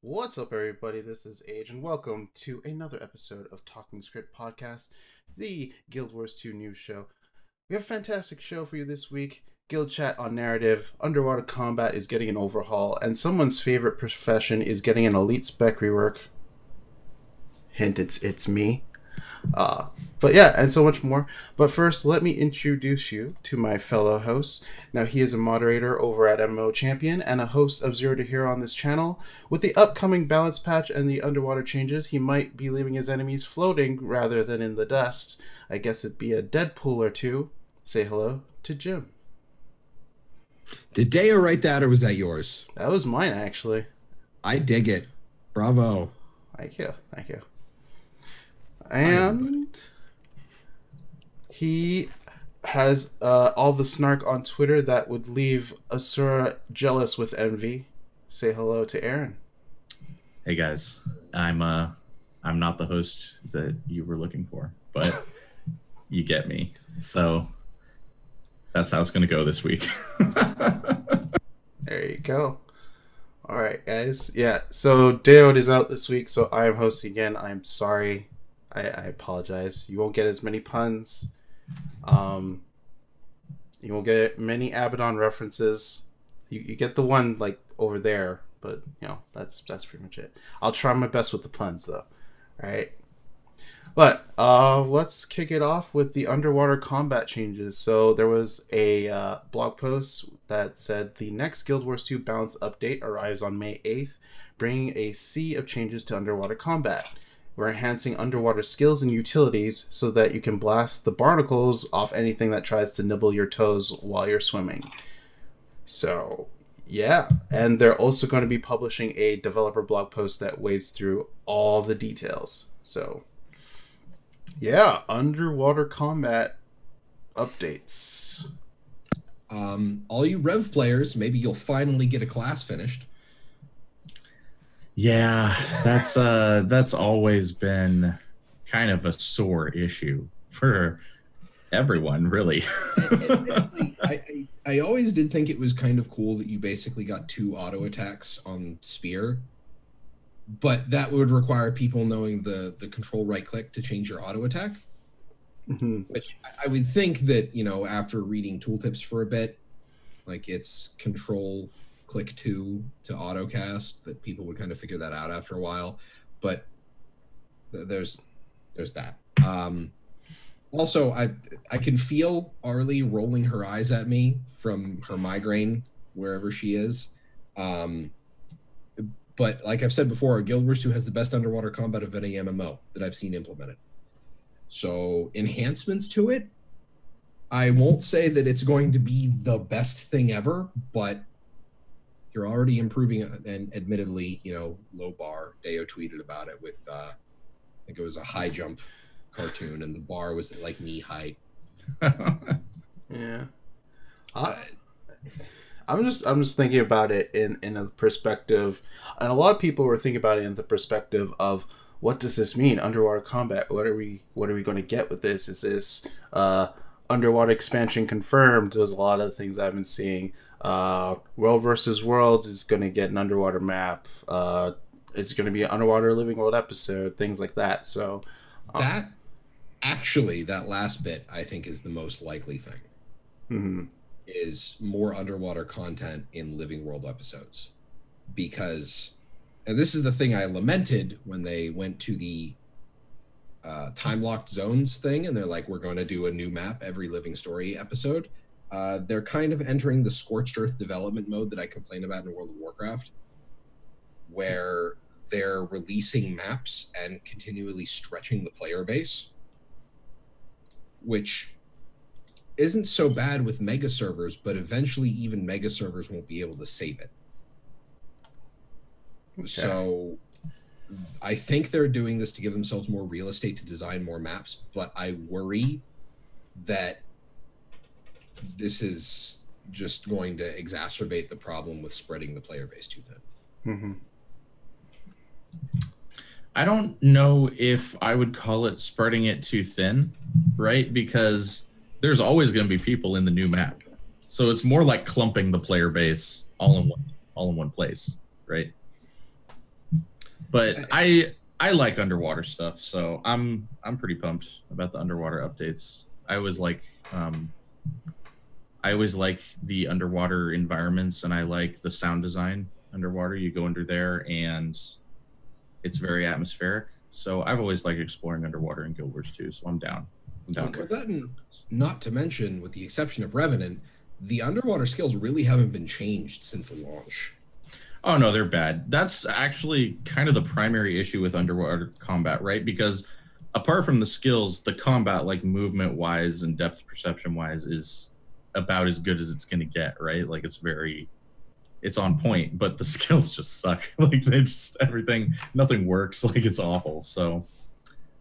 What's up, everybody? This is Age, and welcome to another episode of Talking Skritt Podcast, the Guild Wars 2 news show. We have a fantastic show for you this week. Guild chat on narrative, underwater combat is getting an overhaul, and someone's favorite profession is getting an elite spec rework. Hint, it's me. But yeah, and so much more. But first, let me introduce you to my fellow host. Now, he is a moderator over at MMO Champion and a host of Zero to Hero on this channel. With the upcoming balance patch and the underwater changes, he might be leaving his enemies floating rather than in the dust. I guess it'd be a Deadpool or two. Say hello to Jim. Did Deo write that, or was that yours? That was mine, actually. I dig it. Bravo. Thank you. Thank you. And he has all the snark on Twitter that would leave Asura jealous with envy. Say hello to Aaron. Hey guys, I'm not the host that you were looking for, but you get me. So that's how it's gonna go this week. There you go. All right, guys. Yeah. So Deod is out this week, so I am hosting again. I'm sorry. I apologize. You won't get as many puns. You won't get many Abaddon references. You get the one like over there, but you know that's pretty much it. I'll try my best with the puns though. All right. But let's kick it off with the underwater combat changes. So there was a blog post that said the next Guild Wars 2 balance update arrives on May 8th, bringing a sea of changes to underwater combat. We're enhancing underwater skills and utilities so that you can blast the barnacles off anything that tries to nibble your toes while you're swimming. So, yeah. And they're also going to be publishing a developer blog post that wades through all the details. So, yeah, underwater combat updates. All you Rev players, maybe you'll finally get a class finished. Yeah, that's always been kind of a sore issue for everyone, really. I always did think it was kind of cool that you basically got 2 auto attacks on Spear, but that would require people knowing the control right click to change your auto attack. Mm-hmm. Which I would think that, you know, after reading tooltips for a bit, like it's control click 2 to auto cast, that people would kind of figure that out after a while. But there's that. Also, I can feel Arlie rolling her eyes at me from her migraine wherever she is. But like I've said before, Guild Wars 2 has the best underwater combat of any MMO that I've seen implemented. So enhancements to it, I won't say that it's going to be the best thing ever, but you're already improving it. And admittedly, you know, low bar. Deo tweeted about it with, I think it was a high jump cartoon, and the bar was at like knee height. Yeah. I'm just thinking about it in a perspective, and a lot of people were thinking about it in the perspective of, what does this mean? Underwater combat. What are we going to get with this? Is this underwater expansion confirmed? There's a lot of things I've been seeing. World versus World is going to get an underwater map. It's going to be an underwater living world episode. Things like that. So that last bit I think is the most likely thing. Mm-hmm. Is more underwater content in living world episodes, because, and this is the thing I lamented when they went to the time locked zones thing, and they're like, we're going to do a new map every living story episode. They're kind of entering the scorched earth development mode that I complain about in World of Warcraft, where they're releasing maps and continually stretching the player base, which isn't so bad with mega servers, but eventually even mega servers won't be able to save it. Okay. So I think they're doing this to give themselves more real estate to design more maps, but I worry that this is just going to exacerbate the problem with spreading the player base too thin. Mm-hmm. I don't know if I would call it spreading it too thin, right? Because there's always going to be people in the new map. So it's more like clumping the player base all in one place, right? But I like underwater stuff, so I'm pretty pumped about the underwater updates. I always like the underwater environments, and I like the sound design underwater. You go under there, and it's very atmospheric. So I've always liked exploring underwater in Guild Wars 2, so I'm down. Okay. That, not to mention, with the exception of Revenant, the underwater skills really haven't been changed since the launch. Oh no, they're bad. That's actually kind of the primary issue with underwater combat, right? Because apart from the skills, the combat, like movement wise and depth perception wise, is about as good as it's going to get, right? Like it's on point, but the skills just suck. Like nothing works. Like it's awful. So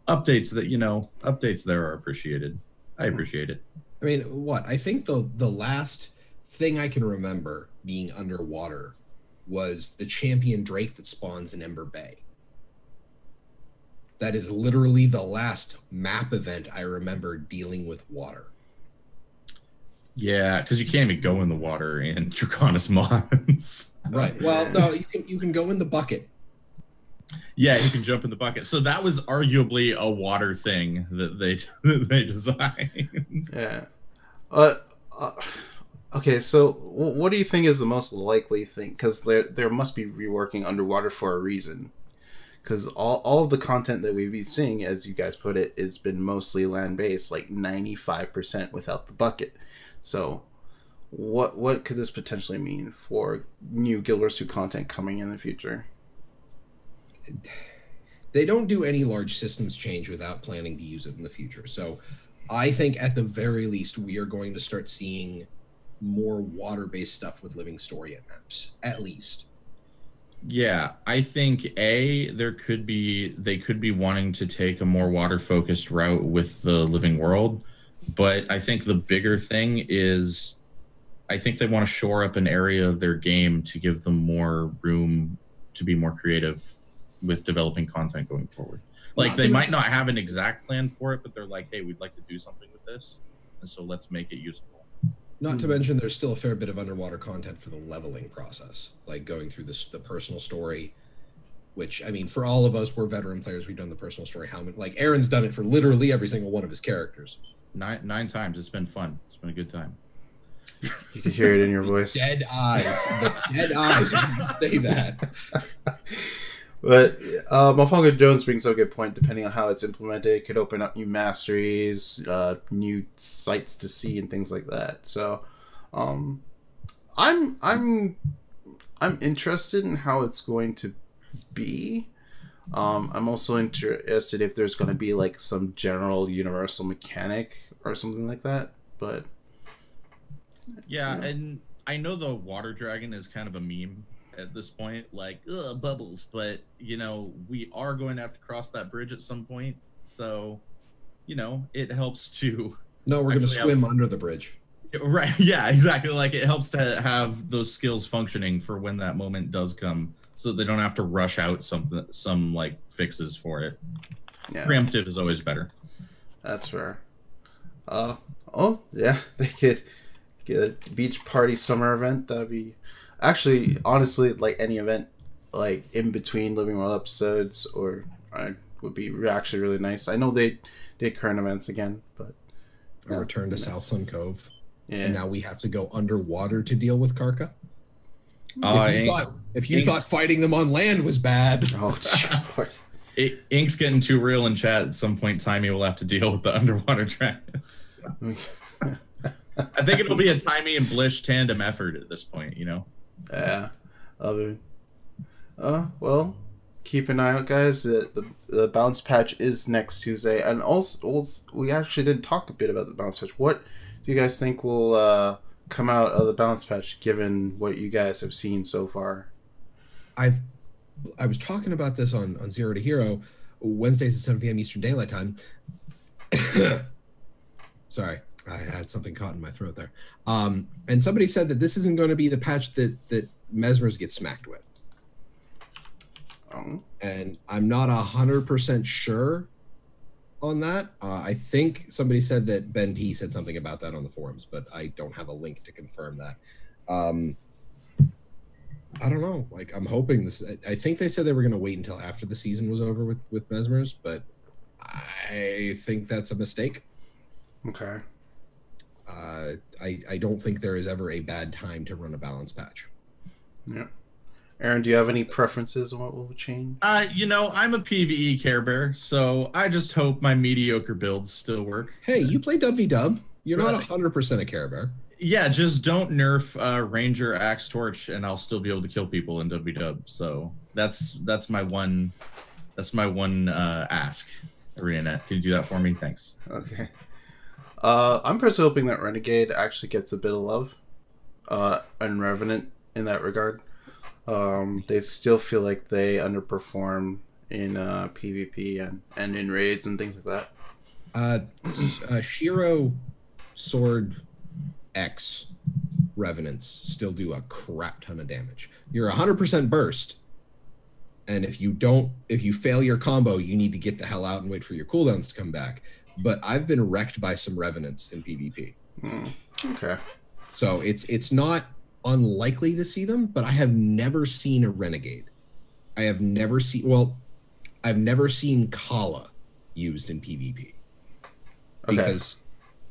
updates there are appreciated. I appreciate it. I mean, I think the last thing I can remember being underwater was the champion Drake that spawns in Ember Bay. That is literally the last map event I remember dealing with water. Yeah, because you can't even go in the water in Draconis mods. Right. Well, no, you can go in the bucket. Yeah, you can jump in the bucket. So that was arguably a water thing that they designed. Yeah. Okay, so what do you think is the most likely thing? Because there must be reworking underwater for a reason. Because all of the content that we've been seeing, as you guys put it, has been mostly land-based, like 95% without the bucket. So what could this potentially mean for new Guild Wars 2 content coming in the future? They don't do any large systems change without planning to use it in the future. So I think at the very least, we are going to start seeing more water-based stuff with living story at maps, at least. Yeah, I think they could be wanting to take a more water-focused route with the living world, but I think the bigger thing is I think they want to shore up an area of their game to give them more room to be more creative with developing content going forward. Like they might not have an exact plan for it, but they're like, hey, we'd like to do something with this, and so let's make it useful. Not to mention, there's still a fair bit of underwater content for the leveling process, like going through the personal story, which, I mean, for all of us, we're veteran players. We've done the personal story. Like Aaron's done it for literally every single one of his characters. Nine times. It's been fun. It's been a good time. You can hear it in your voice. Dead eyes. The dead eyes when you say that. But Motherfucker Jones brings up a good point. Depending on how it's implemented, it could open up new masteries, new sights to see, and things like that. So, I'm interested in how it's going to be. I'm also interested if there's going to be like some general universal mechanic or something like that. But yeah, and I know the water dragon is kind of a meme at this point, like, ugh, bubbles, but we are going to have to cross that bridge at some point, so it helps to we're going to swim under the bridge, right? Yeah, exactly. Like it helps to have those skills functioning for when that moment does come, so they don't have to rush out some like fixes for it. Yeah. Preemptive is always better. That's fair. Oh yeah, they could get a beach party summer event. That'd be actually, honestly, like any event, like in between Living World episodes, would be actually really nice. I know they did current events again, but a return to South Sun Cove. Yeah. And now we have to go underwater to deal with Karka. If you thought fighting them on land was bad, Ink's getting too real in chat. At some point, Timey will have to deal with the underwater dragon. I think it'll be a Timey and Blish tandem effort at this point, Yeah, love it. Well, keep an eye out, guys. The bounce patch is next Tuesday, and also we actually did talk a bit about the bounce patch. What do you guys think will come out of the bounce patch, given what you guys have seen so far? I was talking about this on Zero to Hero, Wednesdays at 7 p.m. Eastern Daylight Time. Sorry, I had something caught in my throat there. And somebody said that this isn't going to be the patch that Mesmers gets smacked with. And I'm not 100% sure on that. I think somebody said that Ben T said something about that on the forums, but I don't have a link to confirm that. I don't know. Like, I'm hoping this. I think they said they were going to wait until after the season was over with Mesmers, but I think that's a mistake. Okay. I don't think there is ever a bad time to run a balance patch. Yeah. Aaron, do you have any preferences on what will change? I'm a PvE Care Bear, so I just hope my mediocre builds still work. Hey, you play WW. You're not 100% a Care Bear. Yeah, just don't nerf Ranger Axe Torch, and I'll still be able to kill people in WW. So that's my one ask. ArenaNet, can you do that for me? Thanks. Okay. I'm personally hoping that Renegade actually gets a bit of love, and Revenant in that regard. They still feel like they underperform in PvP and in raids and things like that. Shiro Sword X Revenants still do a crap ton of damage. You're 100% burst, and if you fail your combo, you need to get the hell out and wait for your cooldowns to come back. But I've been wrecked by some Revenants in PvP. Okay. So it's not unlikely to see them, but I have never seen a Renegade. I've never seen Kala used in PvP. Okay. Because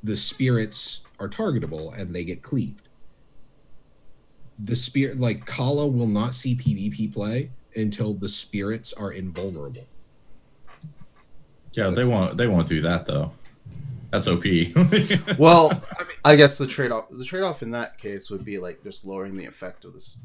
the spirits are targetable and they get cleaved. The spirit, like Kala, will not see PvP play until the spirits are invulnerable. Yeah, they won't do that though. That's OP. Well, I guess the trade-off in that case would be like just lowering the effectiveness,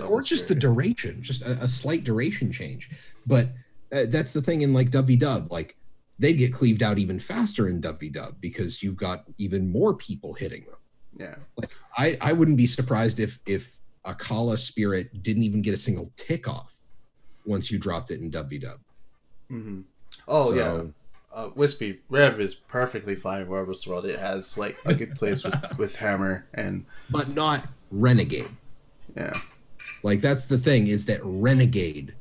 or just the duration, just a slight duration change. But that's the thing in like WW, like they get cleaved out even faster in WW because you've got even more people hitting them. Yeah, like I wouldn't be surprised if a Kala spirit didn't even get a single tick off once you dropped it in WW. Mm-hmm. Oh so, yeah. Wispy Rev is perfectly fine in Werewolf's World. It has like a good place with Hammer but not Renegade. Yeah. Like that's the thing, is that Renegade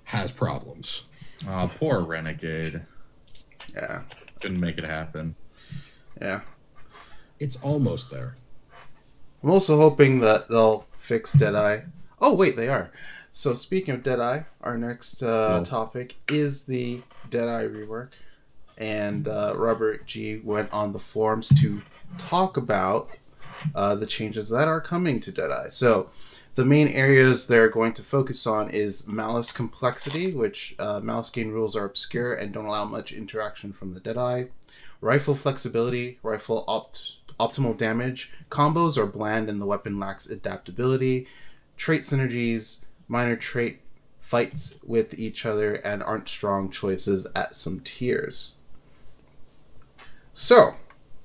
has problems. Oh, poor Renegade. Yeah. Couldn't make it happen. Yeah. It's almost there. I'm also hoping that they'll fix Deadeye. Oh wait, they are. So speaking of Deadeye, our next topic is the Deadeye rework. And Robert G went on the forums to talk about the changes that are coming to Deadeye. So the main areas they're going to focus on is Malice complexity, which Malice gain rules are obscure and don't allow much interaction from the Deadeye. Rifle flexibility, rifle optimal damage. Combos are bland and the weapon lacks adaptability. Trait synergies, minor trait fights with each other and aren't strong choices at some tiers. So,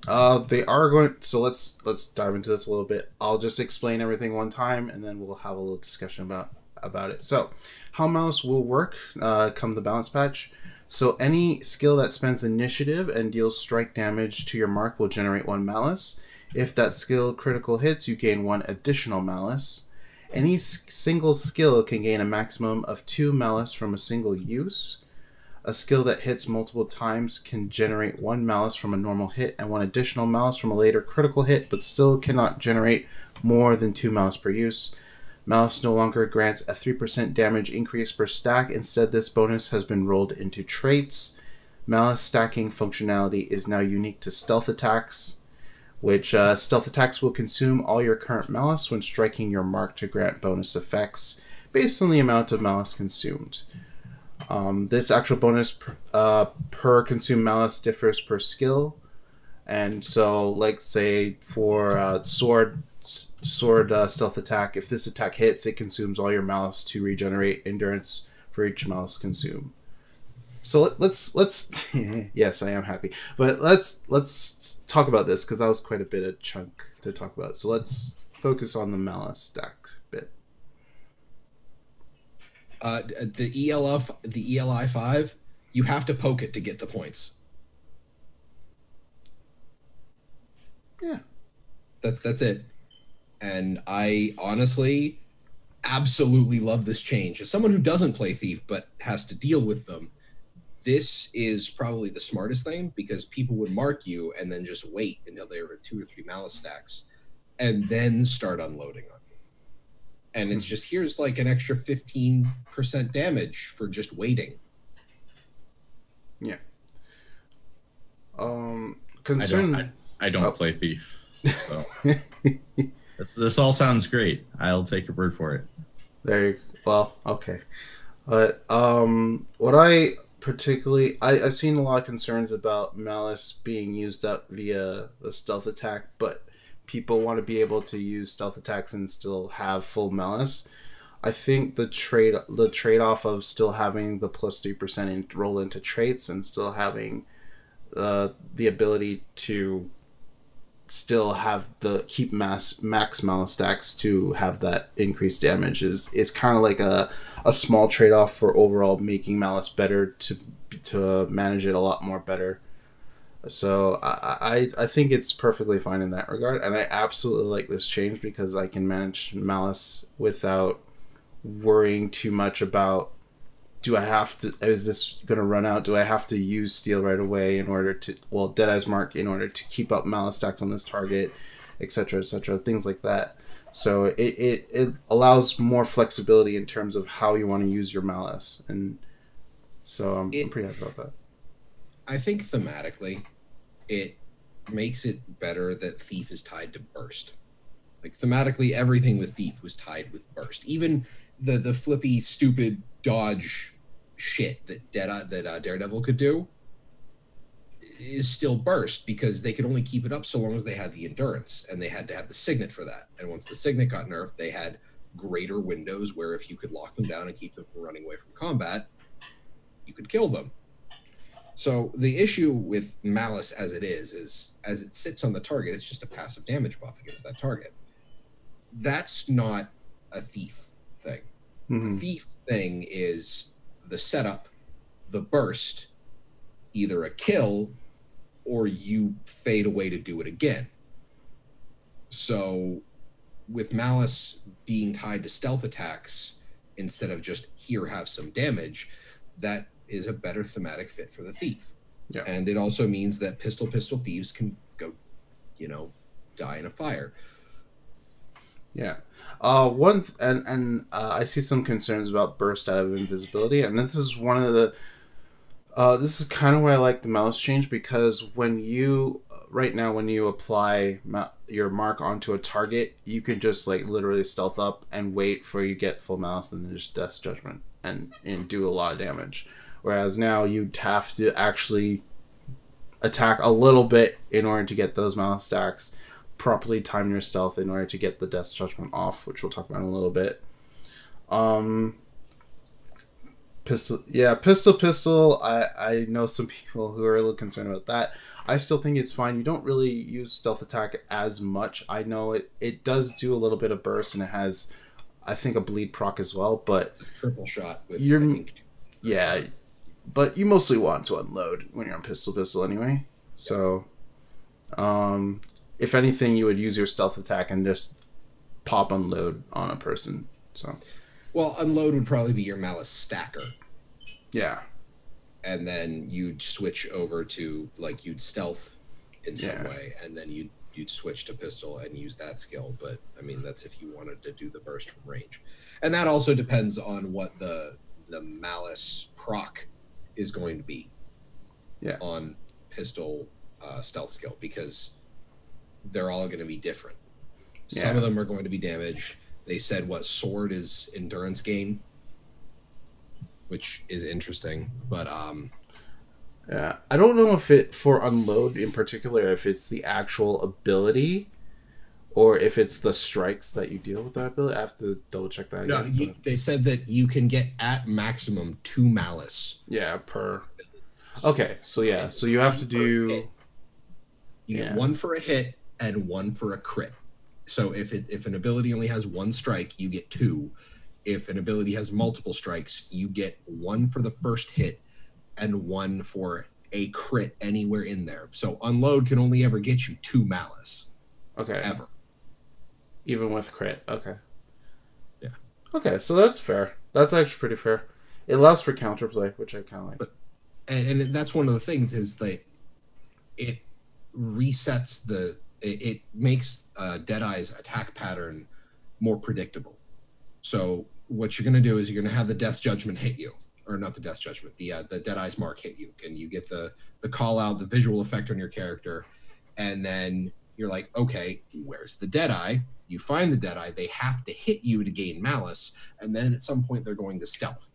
they are going. So let's dive into this a little bit. I'll just explain everything one time, and then we'll have a little discussion about it. So, how Malice will work come the balance patch. So any skill that spends initiative and deals strike damage to your mark will generate 1 Malice. If that skill critical hits, you gain 1 additional Malice. Any single skill can gain a maximum of 2 Malice from a single use. A skill that hits multiple times can generate 1 Malice from a normal hit and 1 additional Malice from a later critical hit, but still cannot generate more than 2 Malice per use. Malice no longer grants a 3% damage increase per stack. Instead, this bonus has been rolled into traits. Malice stacking functionality is now unique to stealth attacks, which stealth attacks will consume all your current Malice when striking your mark to grant bonus effects based on the amount of Malice consumed. This actual bonus per consumed Malice differs per skill, and so like say for sword stealth attack, if this attack hits, it consumes all your Malice to regenerate endurance for each Malice consumed. So let's yes, I am happy, but let's talk about this because that was quite a bit of chunk to talk about. So let's focus on the Malice stack bit. The ELI 5, you have to poke it to get the points. Yeah, that's it. And I honestly absolutely love this change. As someone who doesn't play Thief but has to deal with them, this is probably the smartest thing, because people would mark you and then just wait until they were 2 or 3 Malice stacks and then start unloading on you. And it's just, here's like an extra 15% damage for just waiting. Yeah. I don't play Thief. So this all sounds great. I'll take your word for it. Well, okay. But what I particularly I've seen a lot of concerns about Malice being used up via the stealth attack, but people want to be able to use stealth attacks and still have full Malice. I think the trade-off of still having the plus 3% roll into traits and still having the ability to still have the keep max Malice stacks to have that increased damage is kind of like a small trade-off for overall making Malice better to manage it a lot more better. So I think it's perfectly fine in that regard, and I absolutely like this change because I can manage Malice without worrying too much about, is this going to run out? Do I have to use Steel right away in order to, Deadeye's Mark in order to keep up Malice stacks on this target, etc., things like that. So it allows more flexibility in terms of how you want to use your Malice, and so I'm pretty happy about that. I think thematically, it makes it better that Thief is tied to Burst. Like, thematically, everything with Thief was tied with Burst. Even the flippy, stupid dodge shit that Daredevil could do is still Burst, because they could only keep it up so long as they had the endurance, and they had to have the Signet for that. And once the Signet got nerfed, they had greater windows where if you could lock them down and keep them from running away from combat, you could kill them. So the issue with Malice as it is as it sits on the target, it's just a passive damage buff against that target. That's not a Thief thing. Mm-hmm. The Thief thing is the setup, the burst, either a kill or you fade away to do it again. So with Malice being tied to stealth attacks instead of just here, have some damage, that is a better thematic fit for the Thief. Yeah. And it also means that pistol thieves can go, die in a fire. Yeah. I see some concerns about burst out of invisibility, and this is one of the this is kind of why I like the Malice change, because when you apply your mark onto a target, you can just like literally stealth up and wait for you get full Malice and then just Death's Judgment and do a lot of damage. Whereas now you'd have to actually attack a little bit in order to get those Malice stacks, properly time your stealth in order to get the Death's Judgment off, which we'll talk about in a little bit. Pistol. I know some people who are a little concerned about that. I still think it's fine. You don't really use stealth attack as much. I know it does do a little bit of burst, and it has, I think, a bleed proc as well. But it's a triple shot with, yeah, but you mostly want to unload when you're on pistol anyway. So, if anything, you would use your stealth attack and just pop unload on a person. So, well, unload would probably be your Malice stacker. Yeah. And then you'd switch over to, like, you'd stealth in some way, and then you'd switch to pistol and use that skill. But I mean, that's if you wanted to do the burst from range, and that also depends on what the Malice proc is going to be. Yeah. On pistol stealth skill, because they're all going to be different. Yeah. Some of them are going to be damage. They said what sword is endurance gain, which is interesting, but yeah, I don't know if it for unload in particular, if it's the actual ability or if it's the strikes that you deal with that ability. I have to double check that. No, they said that you can get at maximum 2 Malice. Yeah, per. Okay, so yeah, so you have to do. You get 1 for a hit and 1 for a crit. So if an ability only has 1 strike, you get 2. If an ability has multiple strikes, you get 1 for the first hit and 1 for a crit anywhere in there. So unload can only ever get you 2 Malice. Okay. Ever. Even with crit. Okay. Yeah. Okay, so that's fair. That's actually pretty fair. It allows for counterplay, which I kind of like. And that's one of the things is that it resets it makes Deadeye's attack pattern more predictable. So what you're going to do is you're going to have the Death's Judgment hit you, or not the Death's Judgment, the Deadeye's Mark hit you, and you get the call out, the visual effect on your character, and then you're like, okay, where's the Deadeye? You find the Deadeye. They have to hit you to gain Malice, and then at some point they're going to stealth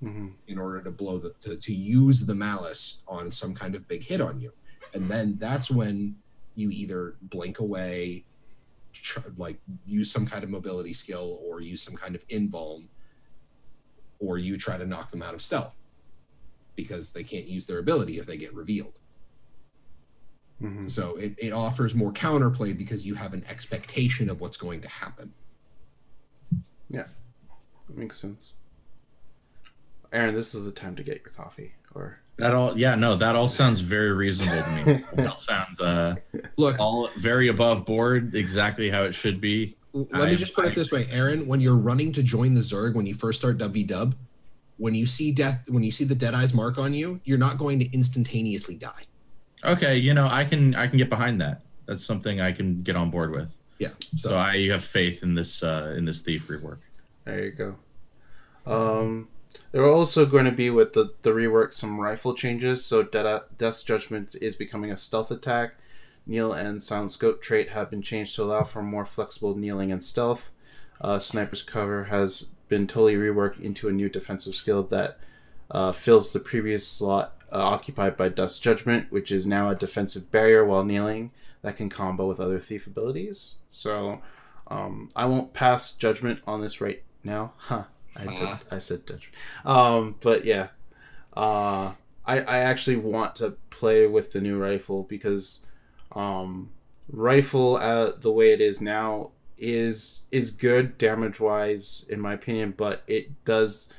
in order to blow to use the Malice on some kind of big hit on you, and then that's when you either blink away, like use some kind of mobility skill, or use some kind of invuln, or you try to knock them out of stealth because they can't use their ability if they get revealed. So it offers more counterplay because you have an expectation of what's going to happen. Yeah, that makes sense. Aaron, this is the time to get your coffee. Or that all sounds very reasonable to me. That sounds look, all very above board, exactly how it should be. Let me just put it this way, Aaron. When you're running to join the Zerg, when you first start WW, when you see the Deadeye's Mark on you, you're not going to instantaneously die. Okay, I can get behind that. That's something I can get on board with. Yeah. So I have faith in this thief rework. There you go. There are also going to be with the rework some rifle changes. So Death's Judgment is becoming a stealth attack. Kneel and Silent Scope trait have been changed to allow for more flexible kneeling and stealth. Sniper's Cover has been totally reworked into a new defensive skill that fills the previous slot occupied by Death's Judgment, which is now a defensive barrier while kneeling that can combo with other thief abilities. So I won't pass judgment on this right now. I said judgment. But yeah, I actually want to play with the new rifle because rifle the way it is now is good damage wise in my opinion, but it does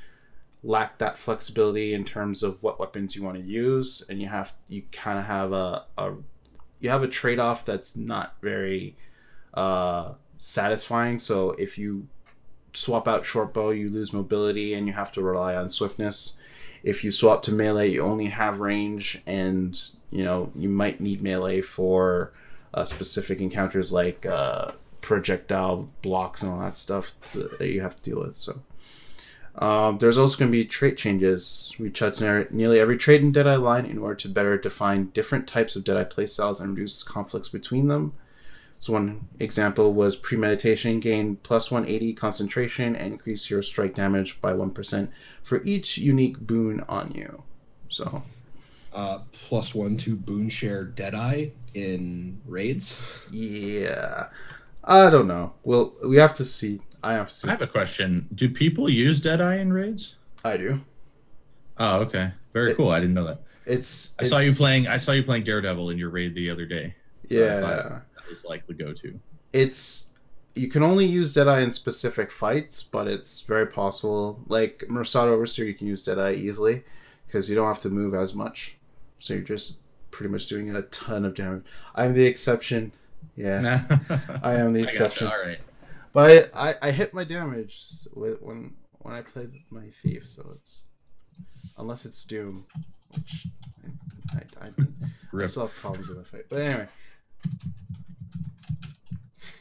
lack that flexibility in terms of what weapons you want to use, and you kind of have a trade-off that's not very satisfying. So if you swap out short bow, you lose mobility and you have to rely on swiftness. If you swap to melee, you only have range, and you might need melee for specific encounters like projectile blocks and all that stuff that you have to deal with. So there's also going to be trait changes. We tried to narrate nearly every trait in Deadeye line in order to better define different types of Deadeye playstyles and reduce conflicts between them. So one example was premeditation, gain plus 180 concentration and increase your strike damage by 1% for each unique boon on you. So plus 1 to boon share Deadeye in raids. Yeah, I don't know. Well, we have to see. I have a question. Do people use Deadeye in raids? I do. Oh, okay. Very cool. I didn't know that. I saw you playing Daredevil in your raid the other day. So yeah, that was like the go-to. You can only use Deadeye in specific fights, but it's very possible. Like Mersad Overseer, you can use Deadeye easily because you don't have to move as much. So you're just pretty much doing a ton of damage. I'm the exception. Yeah, I am the exception. All right. But I hit my damage when I played my thief, so it's unless it's Doom, which I still have problems with the fight. But anyway,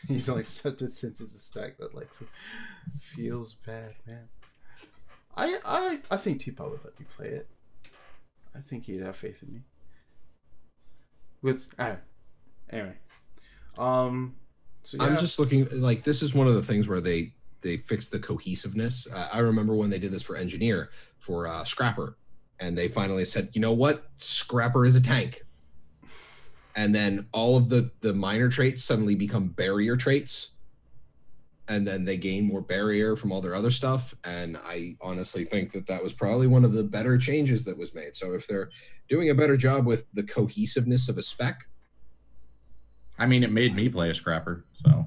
he's only accepted since it's a stack that likes it. Feels bad, man. I think T-Paw would let me play it. I think he'd have faith in me. Anyway, so yeah. I'm just looking like this is one of the things where they fixed the cohesiveness. I remember when they did this for Engineer for Scrapper, and they finally said, you know what, Scrapper is a tank, and then all of the minor traits suddenly become barrier traits, and then they gain more barrier from all their other stuff. And I honestly think that was probably one of the better changes that was made. So if they're doing a better job with the cohesiveness of a spec, I mean, it made me play a Scrapper, so.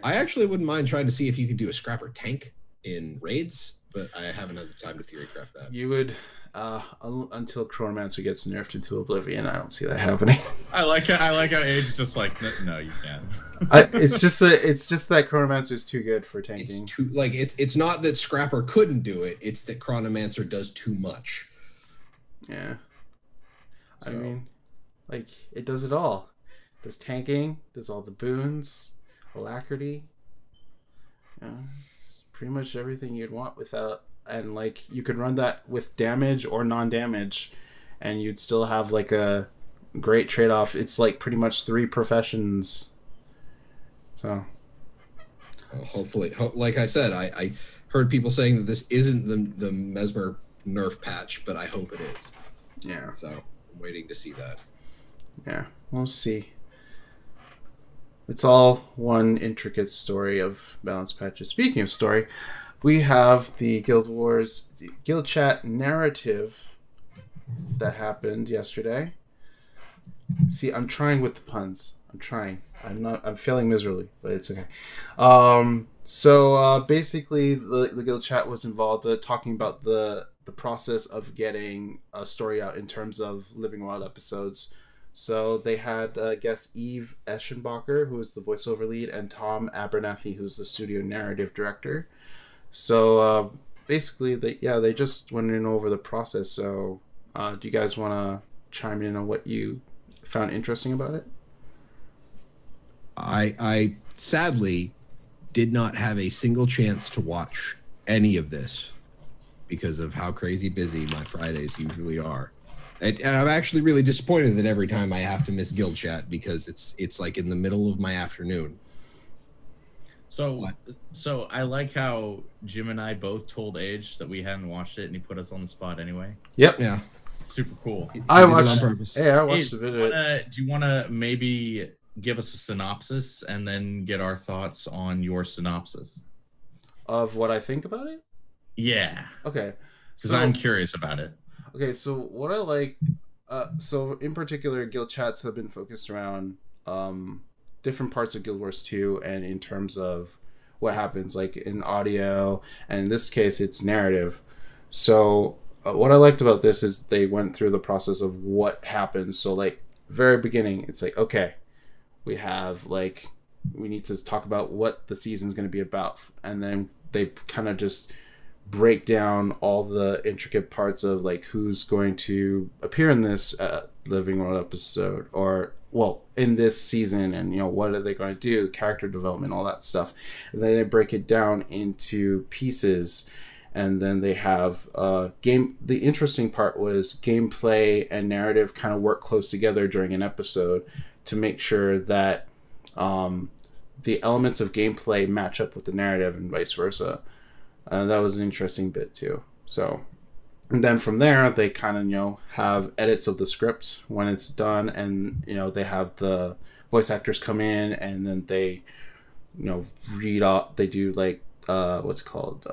I actually wouldn't mind trying to see if you could do a Scrapper tank in raids, but I haven't had the time to theorycraft that. You would, until Chronomancer gets nerfed into oblivion. I don't see that happening. I like how Age is just like, no, you can't. It's just that Chronomancer is too good for tanking. It's not that Scrapper couldn't do it. It's that Chronomancer does too much. Yeah. I mean, like, it does it all. Does tanking, does all the boons, alacrity. It's pretty much everything you'd want without, and like you could run that with damage or non-damage, and you'd still have like a great trade-off. It's like pretty much 3 professions. So hopefully, like I said, I heard people saying that this isn't the Mesmer nerf patch, but I hope it is. Yeah. So I'm waiting to see that. Yeah, we'll see. It's all one intricate story of balance patches. Speaking of story, we have the Guild Wars Guild Chat narrative that happened yesterday. See, I'm trying with the puns. I'm failing miserably, but it's okay. So basically, the Guild Chat was involved talking about the process of getting a story out in terms of Living Wild episodes. So they had guest Eve Eschenbacher, who is the voiceover lead, and Tom Abernathy, who's the studio narrative director. So basically, they just went in over the process. So do you guys want to chime in on what you found interesting about it? I sadly did not have a single chance to watch any of this because of how crazy busy my Fridays usually are. And I'm actually really disappointed that every time I have to miss Guild Chat because it's like in the middle of my afternoon. So I like how Jim and I both told Age that we hadn't watched it, and he put us on the spot anyway. Yep. Yeah. Super cool. I watched on purpose. Hey, I watched the video. Do you want to maybe give us a synopsis and then get our thoughts on your synopsis Of what I think about it? Yeah. Okay. Because I'm curious about it. Okay, so what I like, so in particular, guild chats have been focused around different parts of Guild Wars 2, and in terms of what happens, like in audio, and in this case, it's narrative. So what I liked about this is they went through the process of what happens. So like very beginning, it's like, okay, we have like, we need to talk about what the season's going to be about, and then they kind of just break down all the intricate parts of like who's going to appear in this Living World episode, or well, in this season, and you know, what are they going to do, character development, all that stuff. And then they break it down into pieces, and then they have game. The interesting part was gameplay and narrative kind of work close together during an episode to make sure that the elements of gameplay match up with the narrative and vice versa. That was an interesting bit too. So, and then from there, they kind of, you know, have edits of the script when it's done, and you know, they have the voice actors come in, and then they, you know, read off. They do like what's it called,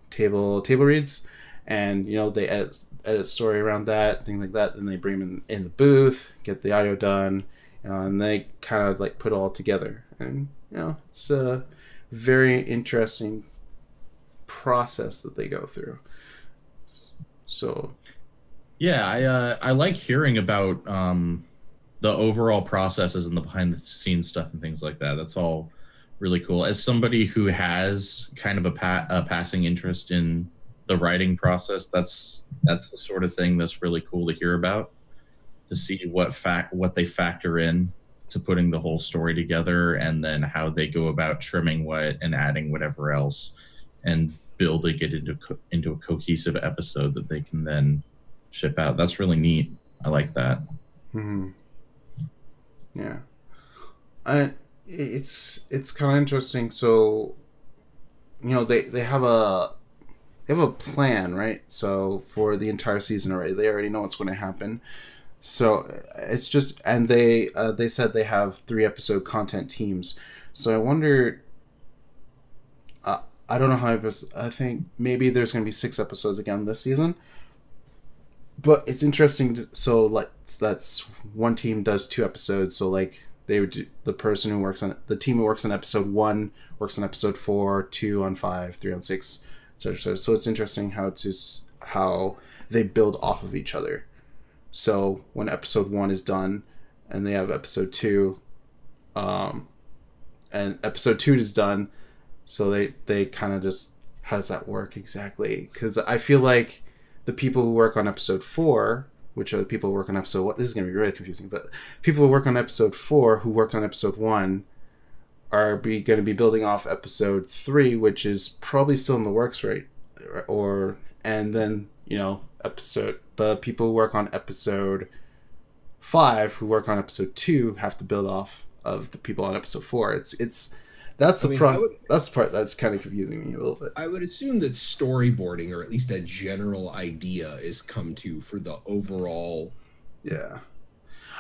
table reads, and you know, they edit story around that, things like that. Then they bring them in the booth, get the audio done, you know, and they kind of like put it all together. And you know, it's a very interesting process that they go through. So yeah, I like hearing about the overall processes and the behind the scenes stuff and things like that. That's all really cool. As somebody who has kind of a passing interest in the writing process, that's the sort of thing that's really cool to hear about, to see what they factor in to putting the whole story together, and then how they go about trimming what and adding whatever else and building it into a cohesive episode that they can then ship out. That's really neat. I like that. Mm-hmm. Yeah, it's kind of interesting. So, you know, they have a plan, right? So for the entire season already, they already know what's going to happen. So it's just, and they said they have 3 episode content teams. So I wonder. I don't know how I think maybe there's going to be 6 episodes again this season. But it's interesting. So like that's one team does 2 episodes. So like they would do, the person who works on the team who works on episode 1 works on episode 4, 2 on 5, 3 on 6. So it's interesting how they build off of each other. So when episode 1 is done, and they have episode 2, and episode 2 is done. So they kind of just, how does that work exactly? Because I feel like the people who work on episode 4, which are the people who work on episode 1, this is going to be really confusing, but people who work on episode 4 who worked on episode 1 are going to be building off episode 3, which is probably still in the works, right? And then, you know, the people who work on episode 5, who work on episode 2, have to build off of the people on episode 4. That's the part that's kind of confusing me a little bit. I would assume that storyboarding, or at least a general idea, is come to for the overall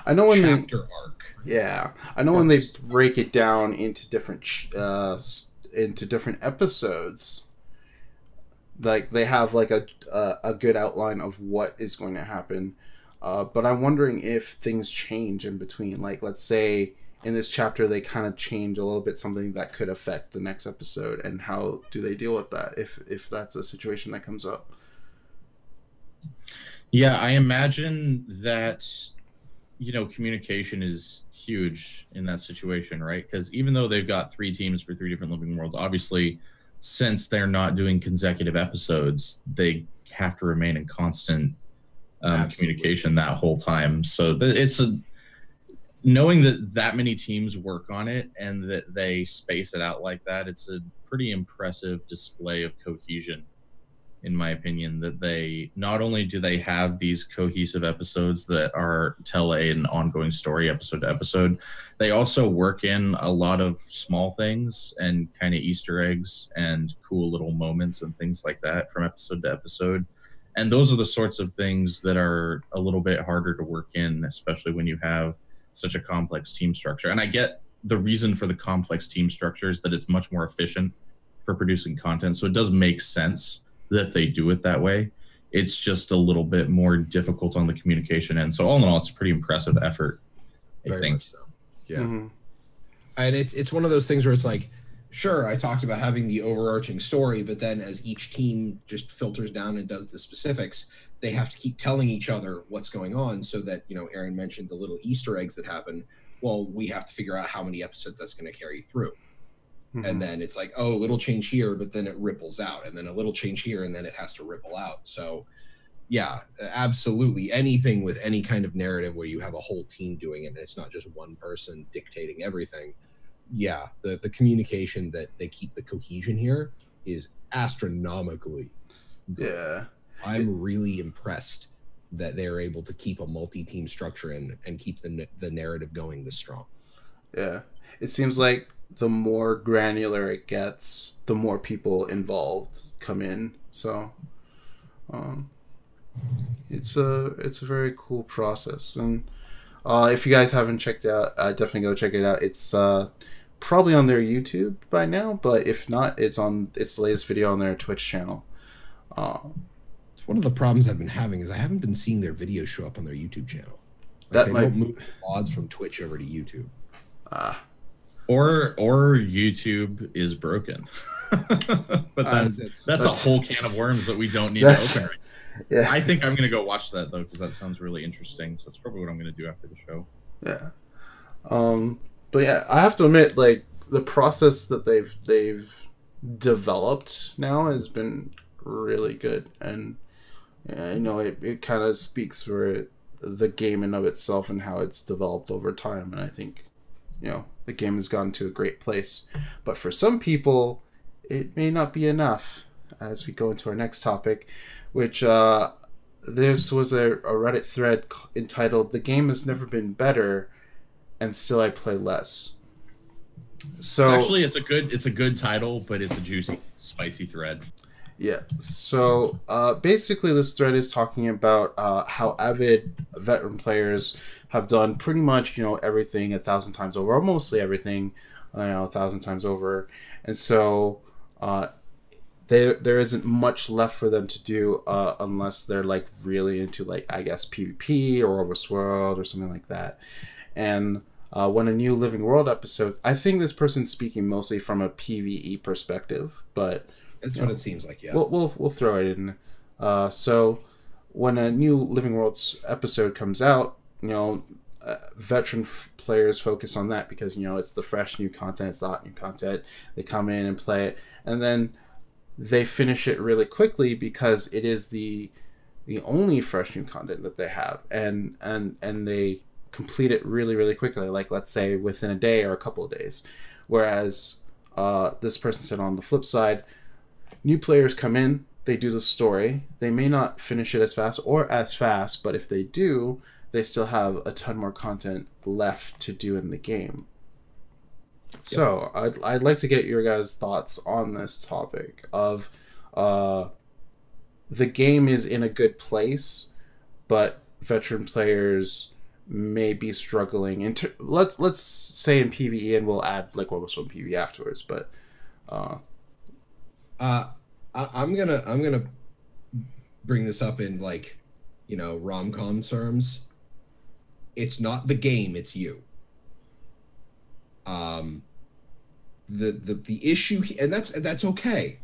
I know when chapter arc. Yeah, I know when they break it down into different episodes, like they have like a good outline of what is going to happen. But I'm wondering if things change in between. Like, let's say in this chapter they kind of change a little bit, something that could affect the next episode, and how do they deal with that if that's a situation that comes up? Yeah, I imagine that, you know, communication is huge in that situation, right? Because even though they've got 3 teams for 3 different living worlds, obviously, since they're not doing consecutive episodes, they have to remain in constant communication that whole time. So knowing that many teams work on it and that they space it out like that, it's a pretty impressive display of cohesion, in my opinion, that they not only do they have these cohesive episodes that tell an ongoing story episode to episode, they also work in a lot of small things and kind of Easter eggs and cool little moments and things like that from episode to episode. And those are the sorts of things that are a little bit harder to work in, especially when you have such a complex team structure. And I get the reason for the complex team structure is that it's much more efficient for producing content. So it does make sense that they do it that way. It's just a little bit more difficult on the communication end. So all in all, it's a pretty impressive effort, I think. Much so. Yeah. Mm-hmm. And it's one of those things where it's like, sure, I talked about having the overarching story, but then as each team just filters down and does the specifics, they have to keep telling each other what's going on, so that, you know, Aaron mentioned the little Easter eggs that happen. Well, we have to figure out how many episodes that's going to carry through. Mm-hmm. And then it's like, oh, a little change here, but then it ripples out, and then a little change here, and then it has to ripple out. So yeah, absolutely. Anything with any kind of narrative where you have a whole team doing it and it's not just one person dictating everything. Yeah, the communication that they keep the cohesion here is astronomically good. Yeah. I'm really impressed that they're able to keep a multi-team structure and keep the narrative going this strong. Yeah. It seems like the more granular it gets, the more people involved come in. So it's a very cool process. And if you guys haven't checked it out, definitely go check it out. It's probably on their YouTube by now, but if not, it's the latest video on their Twitch channel. One of the problems I've been having is I haven't been seeing their videos show up on their YouTube channel. Like, they don't move odds from Twitch over to YouTube. Or YouTube is broken. But that's a whole can of worms that we don't need to open right now. Yeah. I think I'm going to go watch that, though, because that sounds really interesting. So that's probably what I'm going to do after the show. Yeah. But yeah, I have to admit, like, the process that they've developed now has been really good. And, you know, it kind of speaks for the game in of itself and how it's developed over time. And I think, you know, the game has gotten to a great place. But for some people, it may not be enough. As we go into our next topic, which this was a Reddit thread entitled "The game has never been better, and still I play less." So it's a good title, but it's a juicy, spicy thread. Yeah. So basically, this thread is talking about how avid veteran players have done pretty much, you know, everything 1,000 times over, or mostly everything, 1,000 times over, and so there isn't much left for them to do unless they're like really into, like, I guess PvP or Overworld or something like that. And when a new Living World episode, I think this person's speaking mostly from a PvE perspective, but that's what it seems like. Yeah, we'll throw it in. So when a new Living Worlds episode comes out, you know, veteran players focus on that because, you know, it's the fresh new content, it's the hot new content. They come in and play it, and then they finish it really quickly because it is the only fresh new content that they have, and they complete it really, really quickly. Like, let's say within a day or a couple of days. Whereas this person said on the flip side, new players come in, they do the story. They may not finish it as fast, but if they do, they still have a ton more content left to do in the game. Yep. So I'd like to get your guys' thoughts on this topic of the game is in a good place, but veteran players may be struggling. Let's say in PvE, and we'll add like what was from PvE afterwards. But I'm gonna bring this up in like, rom-com terms. It's not the game, it's you. The issue, and that's okay.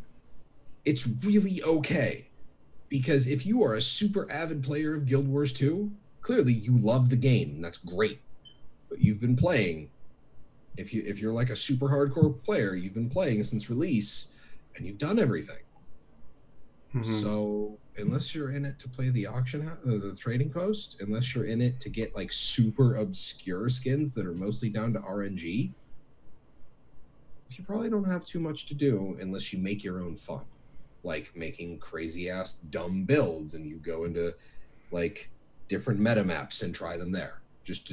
It's really okay, because if you are a super avid player of Guild Wars 2, clearly you love the game, and that's great. But you've been playing. If you're like a super hardcore player, you've been playing since release, and you've done everything. Mm-hmm. So unless you're in it to play the auction, the trading post, unless you're in it to get like super obscure skins that are mostly down to RNG, you probably don't have too much to do unless you make your own fun, like making crazy ass dumb builds, and you go into like different meta maps and try them there. Just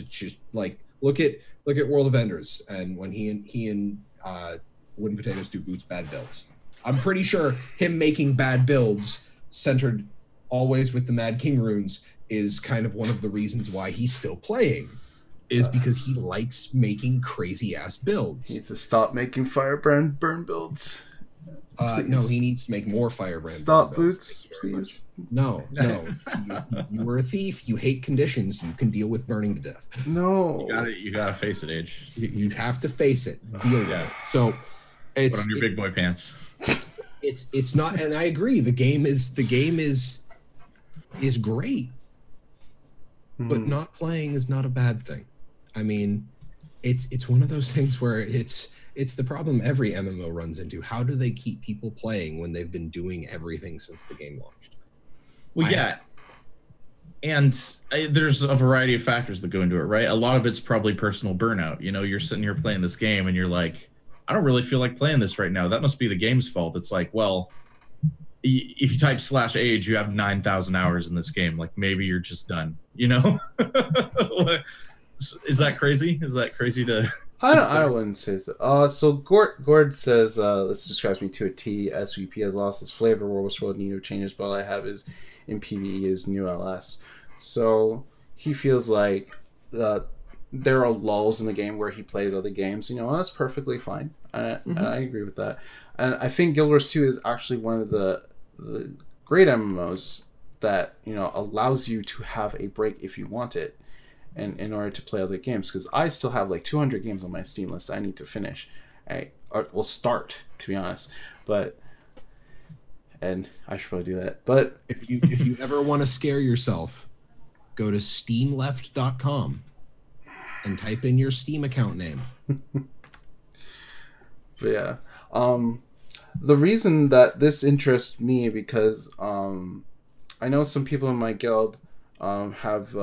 like look at World of Enders, and when he and Wooden Potatoes do Boots bad builds. I'm pretty sure him making bad builds centered always with the Mad King runes is kind of one of the reasons why he's still playing, is because he likes making crazy ass builds. He needs to stop making Firebrand burn builds. No, he needs to make more Firebrand. Stop Boots, please. No. You were a thief. You hate conditions. You can deal with burning to death. No. You gotta face it, Age. You have to face it. Deal with it. So put on your big boy pants. It's not, and I agree. The game is great, but not playing is not a bad thing. I mean, it's one of those things where it's the problem every MMO runs into. How do they keep people playing when they've been doing everything since the game launched? Well, there's a variety of factors that go into it, right? A lot of it's probably personal burnout. You're sitting here playing this game and you're like, I don't really feel like playing this right now. That must be the game's fault. It's like, well, if you type /age, you have 9,000 hours in this game. Like, maybe you're just done, Is that crazy? Is that crazy to... I wouldn't say so. So Gord says, this describes me to a T. SVP has lost its flavor. World War need no changes, but all I have is in PvE is new LS. So he feels like there are lulls in the game where he plays other games, and that's perfectly fine. And I agree with that. And I think Guild Wars 2 is actually one of the great MMOs that, allows you to have a break if you want it, and in order to play other games. Because I still have like 200 games on my Steam list I need to finish. Start, to be honest. And I should probably do that. But if you ever want to scare yourself, go to steamleft.com. and type in your Steam account name. But yeah. The reason that this interests me, because I know some people in my guild have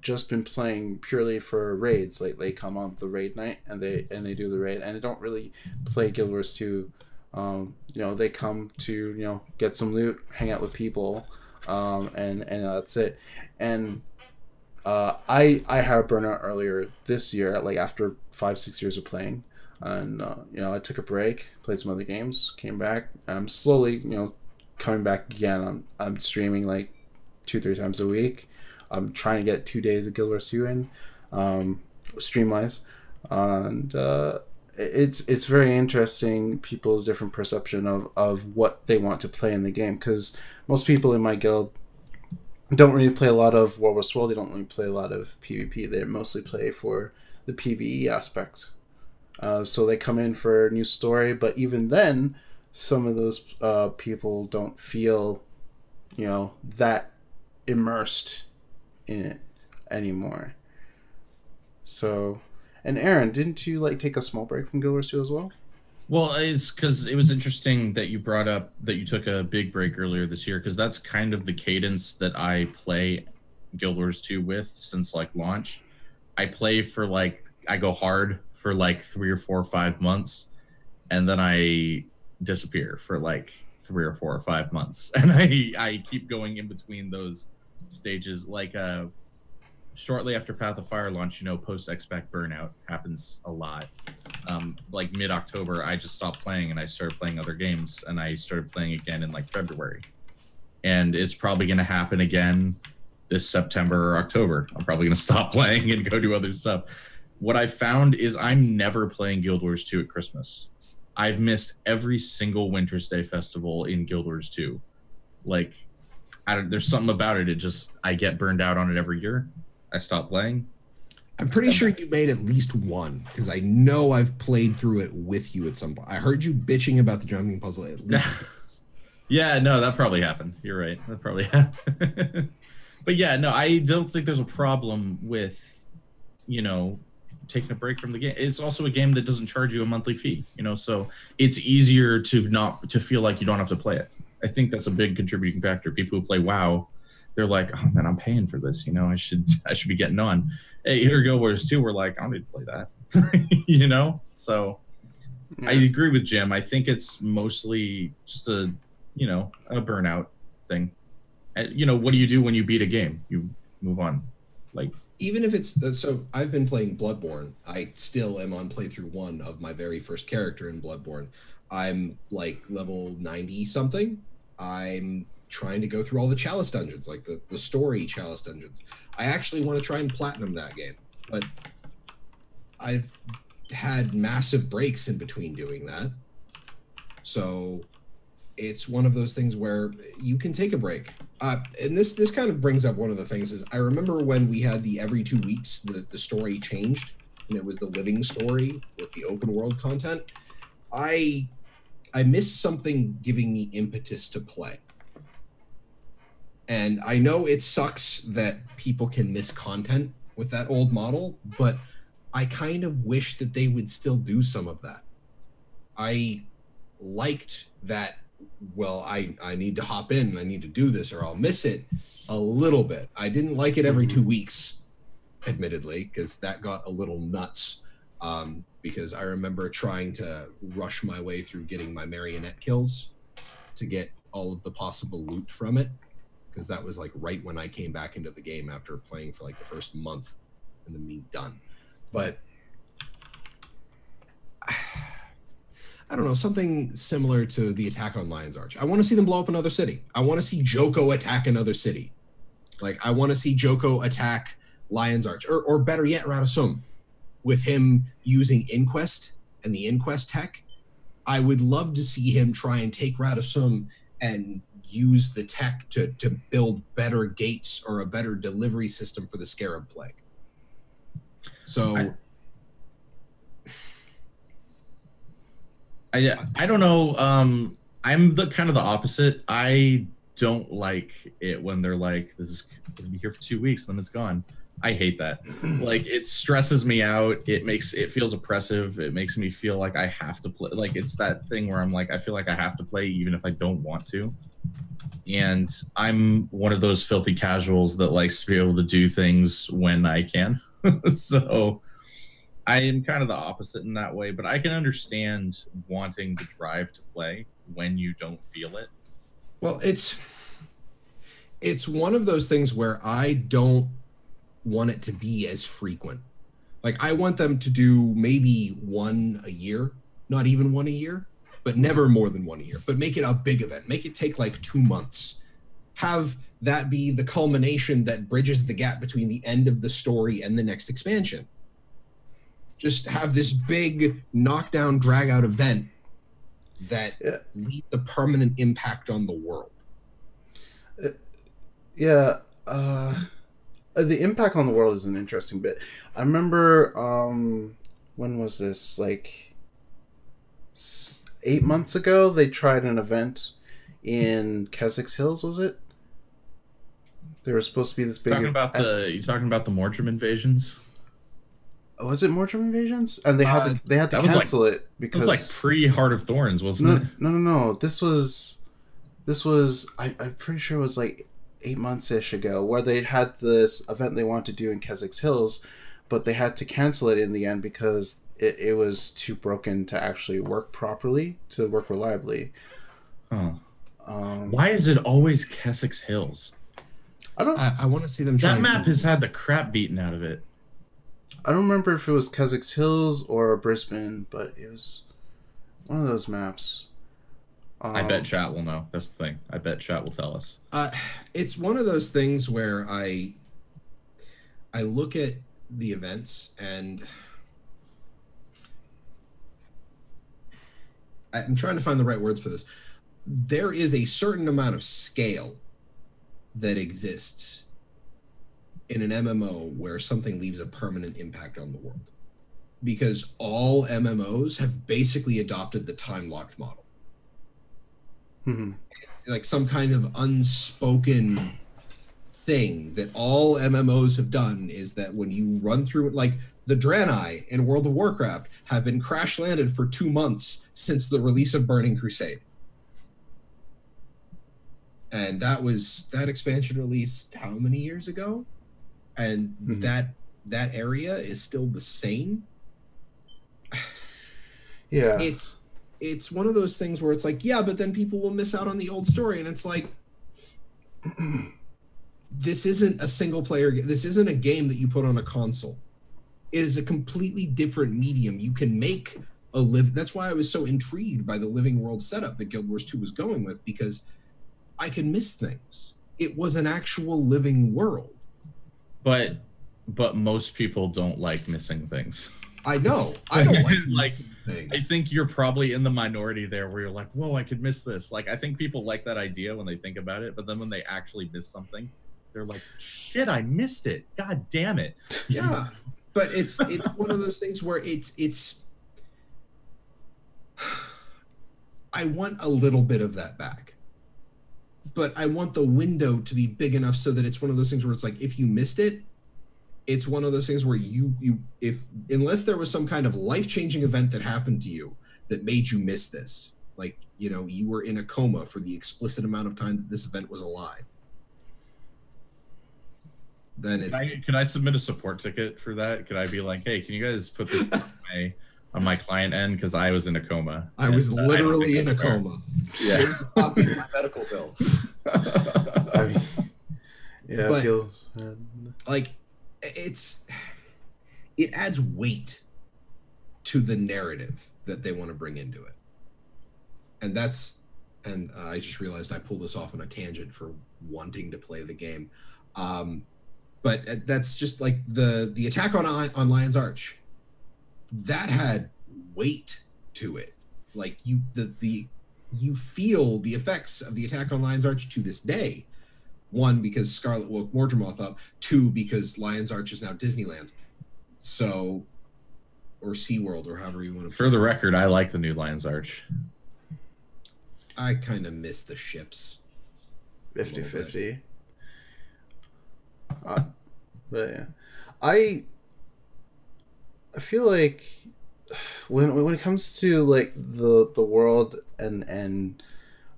just been playing purely for raids. Like, they come on the raid night and they do the raid, and they don't really play Guild Wars 2. They come to get some loot, hang out with people, and that's it. And I had a burnout earlier this year, like after 5-6 years of playing, and I took a break, played some other games, came back, and I'm slowly coming back again. I'm streaming like 2-3 times a week. I'm trying to get 2 days of Guild Wars 2 in, stream wise, and it's very interesting people's different perception of what they want to play in the game, because most people in my guild don't really play a lot of World War II. They don't really play a lot of PvP. They mostly play for the PvE aspects. So they come in for a new story, but even then, some of those people don't feel, that immersed in it anymore. So, and Aaron, didn't you take a small break from Guild Wars 2 as well? Well, it's because it was interesting that you brought up that you took a big break earlier this year, because that's kind of the cadence that I play Guild Wars 2 with since launch. I play for go hard for like 3 or 4 or 5 months, and then I disappear for like 3 or 4 or 5 months, and I keep going in between those stages. Like shortly after Path of Fire launch, post X-Pac burnout happens a lot. Like mid-October, I just stopped playing and I started playing other games, and I started playing again in like February. And it's probably going to happen again this September or October. I'm probably going to stop playing and go do other stuff. What I found is I'm never playing Guild Wars 2 at Christmas. I've missed every single Winter's Day festival in Guild Wars 2. Like, there's something about it. I get burned out on it every year. I stop playing. I'm pretty sure you made at least one, because I know I've played through it with you at some point. I heard you bitching about the jumping puzzle at least once. Yeah, no, that probably happened. You're right. That probably happened. But yeah, no, I don't think there's a problem with, taking a break from the game. It's also a game that doesn't charge you a monthly fee, so it's easier to feel like you don't have to play it. I think that's a big contributing factor. People who play WoW, they're like, oh man, I'm paying for this. I should be getting on. Hey, here Guild Wars 2, we're like, I don't need to play that. So yeah. I agree with Jim. I think it's mostly just a burnout thing. What do you do when you beat a game? You move on. Like, even if it's so I've been playing Bloodborne. I still am on playthrough 1 of my very first character in Bloodborne. I'm like level 90 something. I'm trying to go through all the chalice dungeons, like the story chalice dungeons. I actually want to try and platinum that game, but I've had massive breaks in between doing that. So it's one of those things where you can take a break. And this kind of brings up one of the things is I remember when we had the every 2 weeks, the story changed, and it was the living story with the open world content. I missed something giving me impetus to play. And I know it sucks that people can miss content with that old model, but I kind of wish that they would still do some of that. I liked that, well, I need to hop in and I need to do this or I'll miss it a little bit. I didn't like it every 2 weeks, admittedly, because that got a little nuts. Because I remember trying to rush my way through getting my marionette kills to get all of the possible loot from it, because that was like right when I came back into the game after playing for like the first month and then being done. But I don't know, something similar to the attack on Lion's Arch. I want to see them blow up another city. I want to see Joko attack another city. Like, I want to see Joko attack Lion's Arch, or better yet, Radisson, with him using Inquest and the Inquest tech. I would love to see him try and take Radisson and use the tech to build better gates or a better delivery system for the Scarab Plague. So I don't know. I'm the kind of the opposite. I don't like it when they're like, this is gonna be here for 2 weeks, then it's gone. I hate that. Like, it stresses me out. It feels oppressive. It makes me feel like I have to play. Like, it's that thing where I'm like, I feel like I have to play even if I don't want to. And I'm one of those filthy casuals that likes to be able to do things when I can. So I am kind of the opposite in that way, but I can understand wanting the drive to play when you don't feel it. Well, it's one of those things where I don't want it to be as frequent. Like, I want them to do maybe one a year, not even one a year, but never more than one a year. But make it a big event. Make it take like 2 months. Have that be the culmination that bridges the gap between the end of the story and the next expansion. Just have this big knockdown, drag out event that leaves a permanent impact on the world. The impact on the world is an interesting bit. I remember, when was this? Like 8 months ago, they tried an event in Keswick's Hills, was it? There was supposed to be this big... you talking about the Mordrim invasions? Was it Mordrim invasions? And they had to cancel it because... It was like pre-Heart of Thorns, wasn't it? No. This was I'm pretty sure it was like 8 months-ish ago, where they had this event they wanted to do in Keswick's Hills, but they had to cancel it in the end because it was too broken to actually work properly, to work reliably. Oh. Why is it always Keswick's Hills? I want to see them try. That map has had the crap beaten out of it. I don't remember if it was Keswick's Hills or Brisbane, but it was one of those maps. I bet chat will know. That's the thing. I bet chat will tell us. It's one of those things where I look at the events and I'm trying to find the right words for this. There is a certain amount of scale that exists in an MMO where something leaves a permanent impact on the world. Because all MMOs have basically adopted the time-locked model. Mm-hmm. It's like some kind of unspoken thing that all MMOs have done is that when you run through it, like the Draenei in World of Warcraft have been crash landed for 2 months since the release of Burning Crusade. And that expansion released how many years ago? And that area is still the same. Yeah. It's one of those things where it's like, yeah, but then people will miss out on the old story. And it's like, this isn't a single player. This isn't a game that you put on a console. It is a completely different medium. You can make a live. That's why I was so intrigued by the living world setup that Guild Wars 2 was going with, because I can miss things. It was an actual living world. But most people don't like missing things. I know. I don't like like things. I think you're probably in the minority there where you're like, whoa, I could miss this. Like, I think people like that idea when they think about it, but then when they actually miss something, they're like, shit, I missed it. God damn it. Yeah. But it's one of those things where it's I want a little bit of that back. But I want the window to be big enough so that it's one of those things where it's like, if you missed it, it's one of those things where unless there was some kind of life-changing event that happened to you that made you miss this, like, you know, you were in a coma for the explicit amount of time that this event was alive, then it's... Can I submit a support ticket for that? Could I be like, hey, can you guys put this on my client end? Because I was in a coma. I was literally in a coma. Yeah. Here's a copy of my medical bill. I mean, yeah, But, it feels bad. Like, it adds weight to the narrative that they want to bring into it. And I just realized I pulled this off on a tangent for wanting to play the game. But that's just like the attack on Lion's Arch. That had weight to it. Like you feel the effects of the attack on Lion's Arch to this day. One, because Scarlet woke Mordramoth up. Two, because Lion's Arch is now Disneyland. So, or SeaWorld, or however you want to. For the record, I like the new Lion's Arch. I kind of miss the ships. 50-50. But yeah, I feel like when it comes to like the world and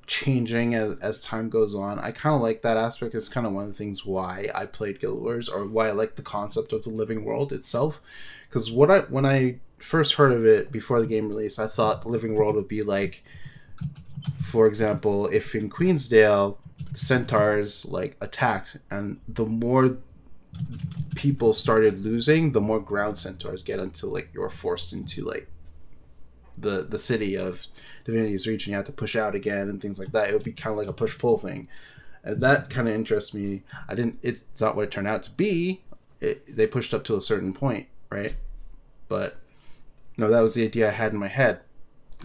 changing as time goes on, I kind of like that aspect. It's kind of one of the things why I played Guild Wars, or why I like the concept of the living world itself. Because when I first heard of it before the game release, I thought the living world would be like, for example, if in Queensdale centaurs like attacked, and the more people started losing, the more ground centaurs get until like you're forced into like the city of Divinity's Reach, and you have to push out again and things like that. It would be kind of like a push-pull thing, and that kind of interests me. It's not what it turned out to be. They pushed up to a certain point, right? But no, that was the idea I had in my head.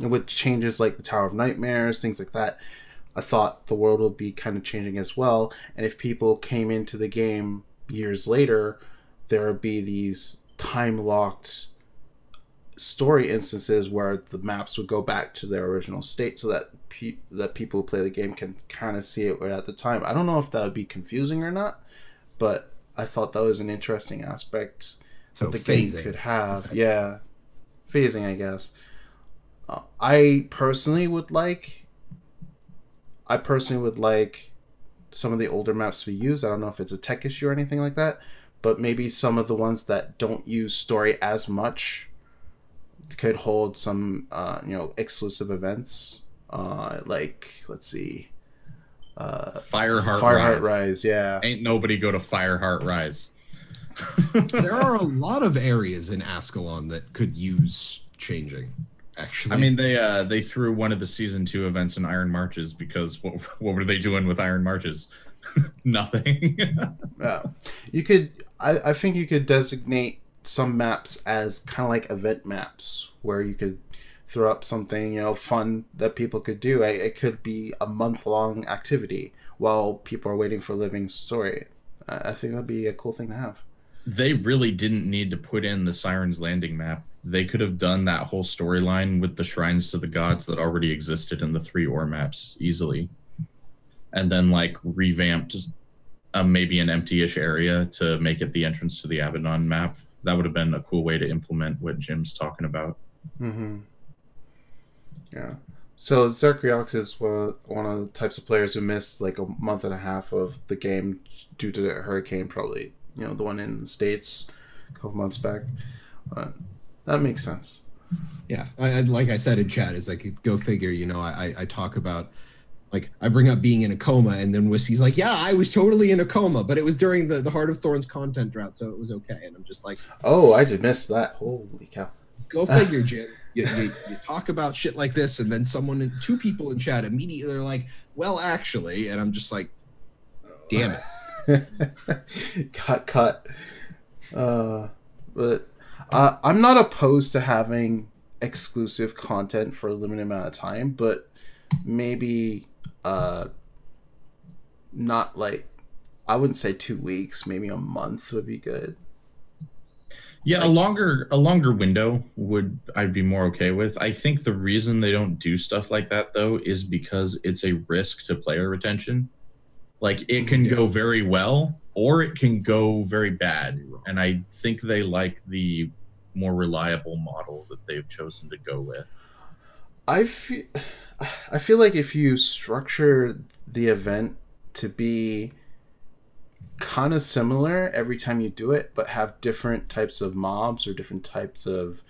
And with changes like the Tower of Nightmares, things like that, I thought the world would be kind of changing as well. And if people came into the game years later, there would be these time-locked story instances where the maps would go back to their original state, so that that people who play the game can kind of see it right at the time. I don't know if that would be confusing or not, but I thought that was an interesting aspect So that the phasing game could have. Yeah, phasing, I guess. I personally would like some of the older maps to be used. I don't know if it's a tech issue or anything like that, but maybe some of the ones that don't use story as much could hold some exclusive events. Like, let's see, Fireheart Rise. Yeah, ain't nobody go to Fireheart Rise. There are a lot of areas in Ascalon that could use changing. Actually, I mean, they threw one of the season 2 events in Iron Marches because what were they doing with Iron Marches? Nothing. Yeah, you could. I think you could designate some maps as kind of like event maps where you could throw up something fun that people could do. It could be a month-long activity while people are waiting for living story. I think that'd be a cool thing to have. They really didn't need to put in the Siren's Landing map. They could have done that whole storyline with the shrines to the gods that already existed in the 3 ore maps easily, and then like revamped maybe an empty-ish area to make it the entrance to the Abaddon map. That would have been a cool way to implement what Jim's talking about. Mm-hmm. Yeah. So Zarkriox is one of the types of players who missed like a month and a half of the game due to the hurricane, probably the one in the States a couple months back. That makes sense. Yeah, like I said in chat, is like, go figure. I talk about, like, I bring up being in a coma, and then Wispy's like, yeah, I was totally in a coma, but it was during the Heart of Thorns content drought, so it was okay. And I'm just like, oh, I did miss that. Holy cow. Go figure, Jim. You talk about shit like this, and then two people in chat immediately are like, well, actually, and I'm just like, damn it. cut. But I'm not opposed to having exclusive content for a limited amount of time, but maybe not like, I wouldn't say 2 weeks, maybe a month would be good. Yeah, a longer window I'd be more okay with. I think the reason they don't do stuff like that though is because it's a risk to player retention. Like, it can go very well or it can go very bad, and I think they like the more reliable model that they've chosen to go with. I feel like if you structure the event to be kind of similar every time you do it, but have different types of mobs or different types of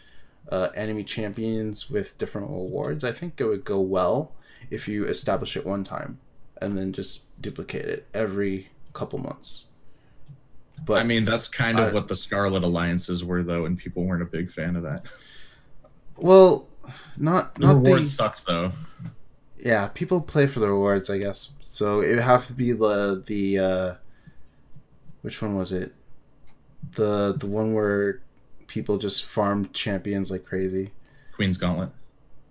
enemy champions with different rewards, I think it would go well if you establish it one time and then just duplicate it every couple months. But I mean, that's kind of what the Scarlet Alliances were, though, and people weren't a big fan of that. Well, not the rewards sucked, though. Yeah, people play for the rewards, I guess. So it would have to be the which one was it? The one where people just farmed champions like crazy. Queen's Gauntlet.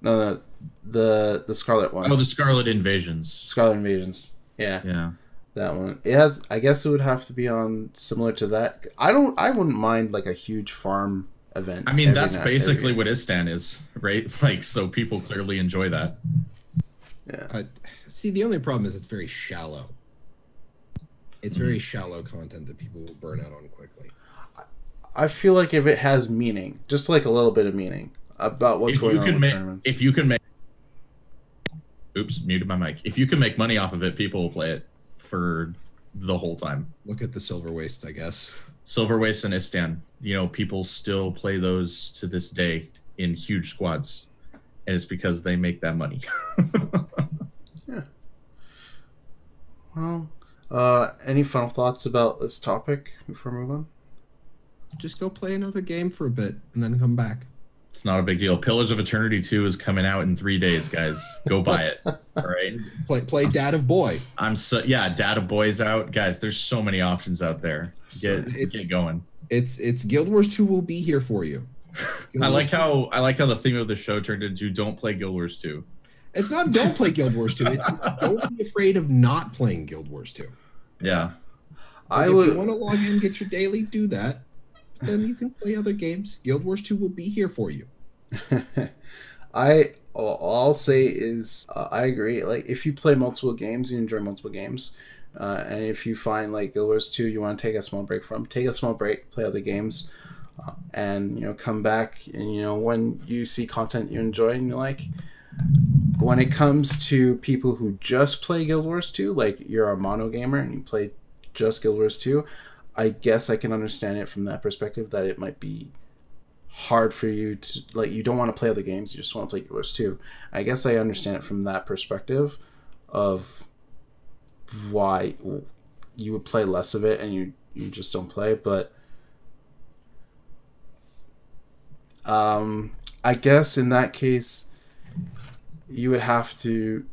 No, the Scarlet one. Oh, the Scarlet Invasions. Scarlet Invasions. Yeah. Yeah. That one. It has, I guess it would have to be on similar to that. I wouldn't mind like a huge farm event. I mean, that's basically what Istan is, right? Like, so people clearly enjoy that. Yeah. See, the only problem is it's very shallow. It's very shallow content that people will burn out on quickly. I feel like if it has meaning, just like a little bit of meaning about what's going on with tournaments. If you can make... Oops, muted my mic. If you can make money off of it, people will play it for the whole time. Look at the Silver Wastes, I guess. Silver Wastes and Istan. People still play those to this day in huge squads. And it's because they make that money. Yeah. Well... any final thoughts about this topic before we move on? Just go play another game for a bit and then come back. It's not a big deal. Pillars of Eternity 2 is coming out in 3 days, guys. Go buy it. All right. Play Dad of Boy. Dad of Boy is out. Guys, there's so many options out there. Get going. It's Guild Wars 2 will be here for you. I like how the theme of the show turned into don't play Guild Wars 2. It's not don't play Guild Wars 2. It's don't be afraid of not playing Guild Wars 2. Yeah. If you want to log in and get your daily, do that. Then you can play other games. Guild Wars 2 will be here for you. All I'll say is I agree. Like, if you play multiple games, you enjoy multiple games. And if you find like Guild Wars 2 you want to take a small break from, take a small break, play other games, and come back, and when you see content you enjoy and you like. When it comes to people who just play Guild Wars 2, like you're a mono gamer and you play just Guild Wars 2, I guess I can understand it from that perspective, that it might be hard for you to, like, you don't want to play other games, you just want to play yours too. I guess I understand it from that perspective of why you would play less of it and you just don't play. But I guess in that case you would have to,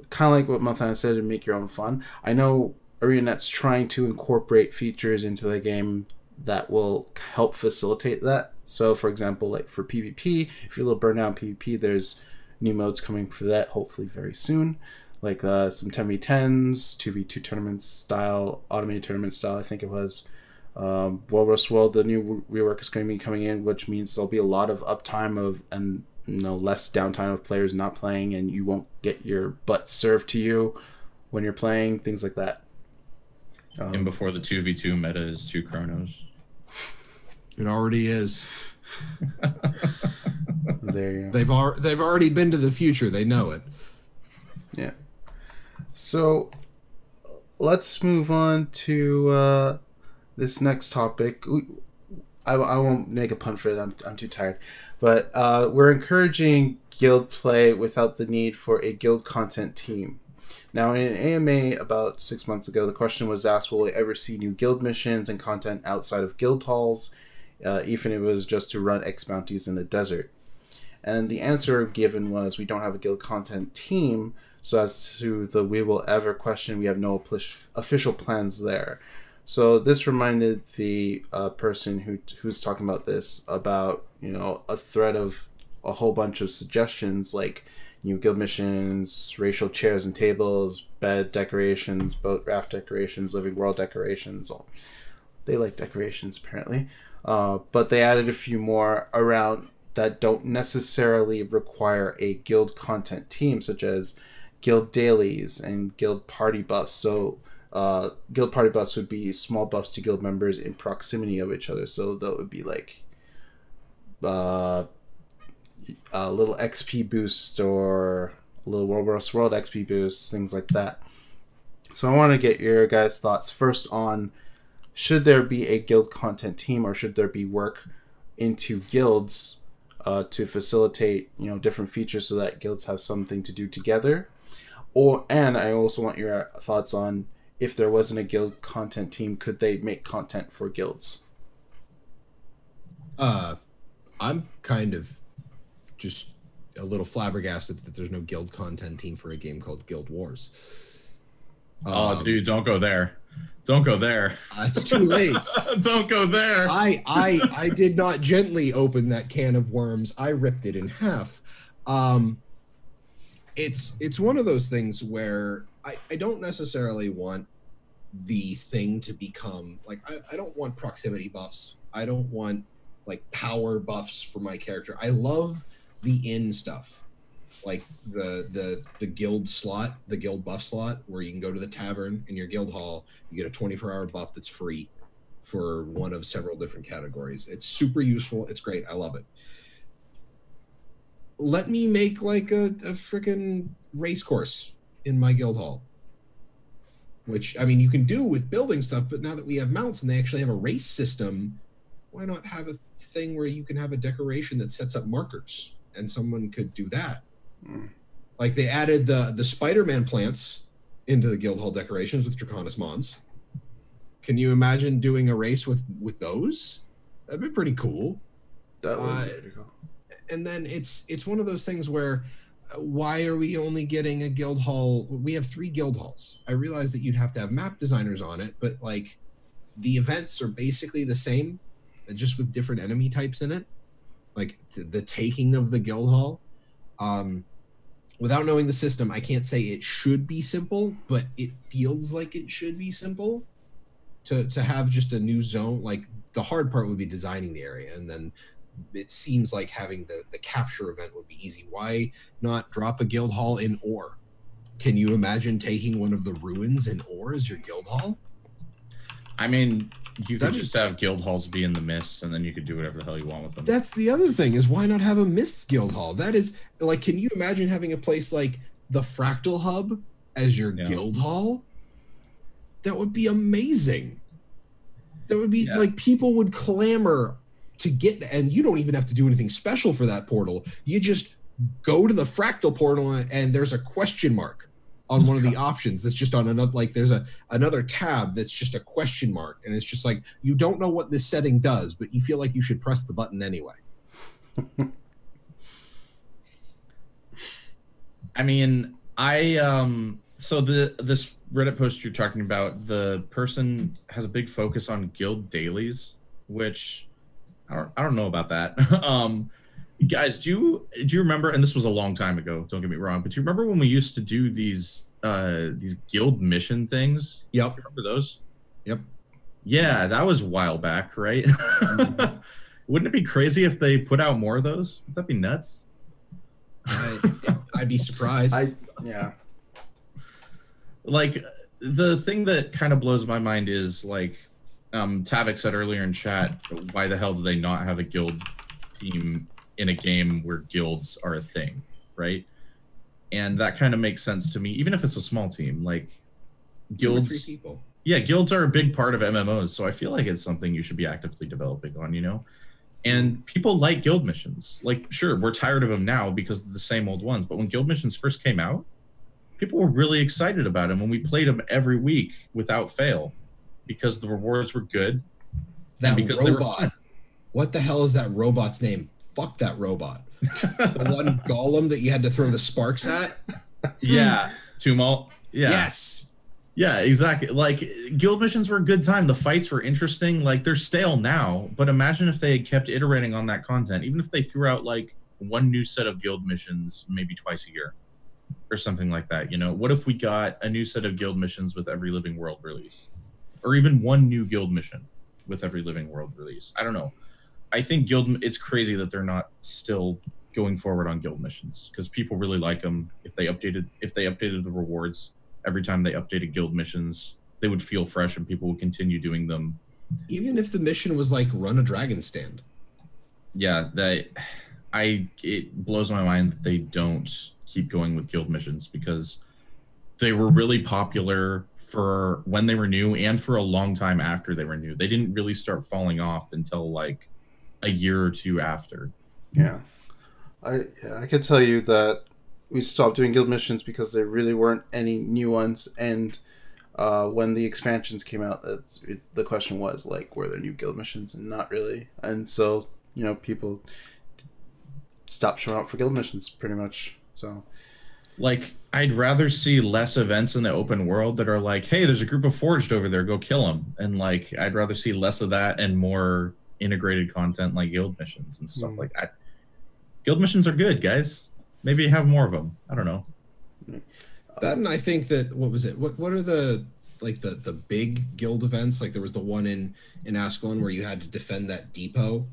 kind of like what Montana said, to make your own fun. I know ArenaNet's trying to incorporate features into the game that will help facilitate that. So, for example, like for PvP, if you're a little burned out in PvP, there's new modes coming for that, hopefully very soon. Like some 10v10s, 2v2 tournament style, automated tournament style, I think it was. World vs. World, the new rework is going to be coming in, which means there'll be a lot of uptime and less downtime of players not playing, and you won't get your butt served to you when you're playing, things like that. And before the 2v2 meta is 2 chronos. It already is. There you go. They've already been to the future. They know it. Yeah. So let's move on to this next topic. I won't make a pun for it. I'm too tired. But we're encouraging guild play without the need for a guild content team. Now, in an AMA about 6 months ago, the question was asked, will we ever see new guild missions and content outside of guild halls, even if it was just to run X bounties in the desert? And the answer given was, we don't have a guild content team, so as to the we will ever question, we have no official plans there. So this reminded the person who's talking about this about, a thread of a whole bunch of suggestions, like new guild missions, racial chairs and tables, bed decorations, boat raft decorations, living world decorations. They like decorations, apparently. But they added a few more around that don't necessarily require a guild content team, such as guild dailies and guild party buffs. So guild party buffs would be small buffs to guild members in proximity of each other. So that would be like a little XP boost or a little World vs. World XP boost, things like that. So I want to get your guys' thoughts first on, should there be a guild content team, or should there be work into guilds to facilitate different features so that guilds have something to do together? And I also want your thoughts on, if there wasn't a guild content team, could they make content for guilds? I'm kind of just a little flabbergasted that there's no guild content team for a game called Guild Wars. Dude, don't go there. Don't go there. It's too late. Don't go there. I did not gently open that can of worms. I ripped it in half. It's one of those things where I don't necessarily want the thing to become like, I don't want proximity buffs. I don't want like power buffs for my character. I love the in stuff, like the guild slot, the guild buff slot, where you can go to the tavern in your guild hall, you get a 24-hour buff that's free for one of several different categories. It's super useful. It's great. I love it. Let me make like a freaking race course in my guild hall, which, I mean, you can do with building stuff, but now that we have mounts and they actually have a race system, why not have a thing where you can have a decoration that sets up markers, and someone could do that? Like, they added the Spider-Man plants into the guild hall decorations with Draconis Mons. Can you imagine doing a race with those? That'd be pretty cool. That would be pretty cool. And then it's one of those things where, why are we only getting a guild hall? We have 3 guild halls. I realize that you'd have to have map designers on it, but like, the events are basically the same, just with different enemy types in it. Like the taking of the guild hall. Without knowing the system, I can't say it should be simple, but it feels like it should be simple to have just a new zone. Like, the hard part would be designing the area, and then it seems like having the capture event would be easy. Why not drop a guild hall in Ore? Can you imagine taking one of the ruins in Ore as your guild hall? I mean, you could just have guild halls be in the mist, and then you could do whatever the hell you want with them. That's the other thing, is why not have a Mists guild hall? That is, like, can you imagine having a place like the Fractal Hub as your guild hall? That would be amazing. There would be like people would clamor to get, and you don't even have to do anything special for that portal. You just go to the fractal portal and there's a question mark on one of the options that's just on another, like there's another tab that's just a question mark, and it's just like you don't know what this setting does, but you feel like you should press the button anyway. I mean, so this Reddit post you're talking about, the person has a big focus on guild dailies, which I don't know about that. Guys, do you remember, and this was a long time ago, don't get me wrong, but do you remember when we used to do these guild mission things? Yep. You remember those? Yep. Yeah, that was a while back, right? Wouldn't it be crazy if they put out more of those? Would that be nuts? I'd be surprised. Yeah. Like, the thing that kind of blows my mind is, like, Tavik said earlier in chat, why the hell do they not have a guild team in a game where guilds are a thing, right? And that kind of makes sense to me, even if it's a small team. Like, guilds, 3 people. Yeah, guilds are a big part of MMOs, so I feel like it's something you should be actively developing on, you know? And people like guild missions. Like, sure, we're tired of them now because of the same old ones, but when guild missions first came out, people were really excited about them, and we played them every week without fail because the rewards were good. That because robot. What the hell is that robot's name? Fuck that robot. The one golem that you had to throw the sparks at? Yeah. Tumult. Yeah. Yes. Yeah, exactly. Like, guild missions were a good time. The fights were interesting. Like, they're stale now, but imagine if they had kept iterating on that content, even if they threw out, like, one new set of guild missions maybe twice a year or something like that, you know? What if we got a new set of guild missions with every Living World release? Or even one new guild mission with every Living World release? I don't know. I think it's crazy that they're not still going forward on guild missions, because people really like them. If they updated the rewards every time they updated guild missions, they would feel fresh and people would continue doing them. Even if the mission was like run a dragon stand. Yeah, it blows my mind that they don't keep going with guild missions, because they were really popular for when they were new and for a long time after they were new. They didn't really start falling off until like a year or two after. Yeah. I could tell you that we stopped doing guild missions because there really weren't any new ones, and when the expansions came out, the question was, like, were there new guild missions? And not really. And so, you know, people stopped showing up for guild missions pretty much. So, like, I'd rather see less events in the open world that are like, hey, there's a group of Forged over there, go kill them. And, like, I'd rather see less of that and more integrated content like guild missions and stuff like that. Guild missions are good, guys. Maybe have more of them. I don't know. That, and I think that, what was it? What are the big guild events? Like, there was the one in Ascalon where you had to defend that depot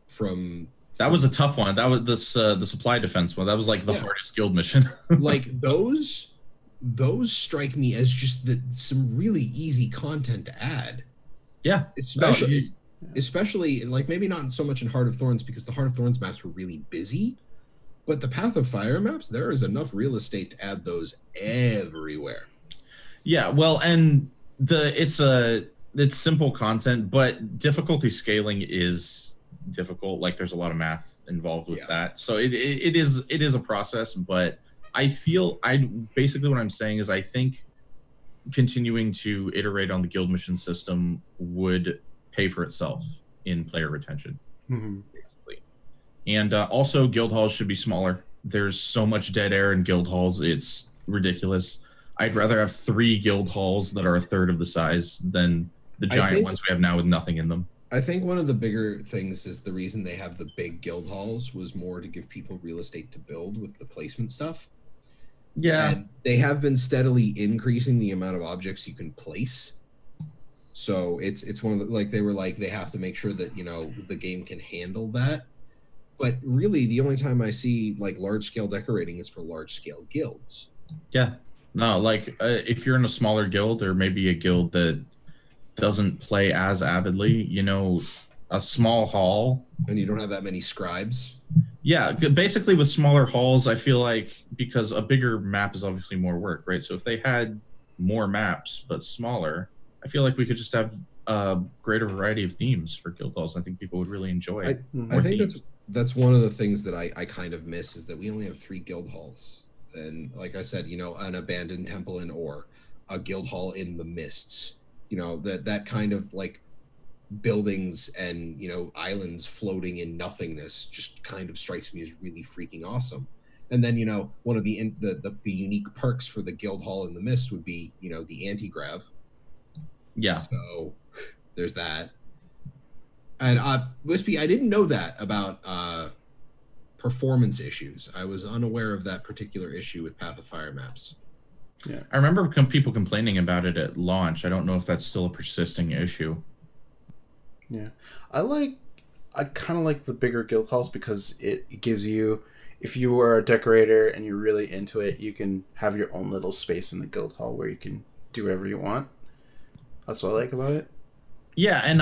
from... That was a tough one. That was the supply defense one. That was like the hardest guild mission. Like, those strike me as just some really easy content to add. Yeah. Especially, like, maybe not so much in Heart of Thorns, because the Heart of Thorns maps were really busy, but the Path of Fire maps, there is enough real estate to add those everywhere. Yeah, well, and it's simple content, but difficulty scaling is difficult. Like, there's a lot of math involved with that, so it is a process. But basically what I'm saying is, I think continuing to iterate on the guild mission system would pay for itself in player retention, basically. And also, guild halls should be smaller. There's so much dead air in guild halls, it's ridiculous. I'd rather have 3 guild halls that are a third of the size than the giant ones we have now with nothing in them. I think one of the bigger things is the reason they have the big guild halls was more to give people real estate to build with the placement stuff. Yeah. And they have been steadily increasing the amount of objects you can place. So it's one of the, like, they were like, they have to make sure that, you know, the game can handle that. But really, the only time I see, like, large scale decorating is for large scale guilds. Yeah. No, like, if you're in a smaller guild, or maybe a guild that doesn't play as avidly, you know, a small hall. And you don't have that many scribes. Yeah, basically with smaller halls, I feel like, because a bigger map is obviously more work, right? So if they had more maps but smaller, I feel like we could just have a greater variety of themes for guild halls. I think people would really enjoy it. I think that's one of the things that I kind of miss, is that we only have 3 guild halls. And like I said, an abandoned temple in Ore, a guild hall in the Mists, that kind of like buildings and islands floating in nothingness just kind of strikes me as really freaking awesome. And then one of the unique perks for the guild hall in the Mist would be the anti-grav. Yeah. So there's that. And Wispy, I didn't know that about performance issues. I was unaware of that particular issue with Path of Fire maps. Yeah, I remember people complaining about it at launch. I don't know if that's still a persisting issue. Yeah, I kind of like the bigger guild halls because it gives you, if you are a decorator and you're really into it, you can have your own little space in the guild hall where you can do whatever you want. That's what I like about it. Yeah, and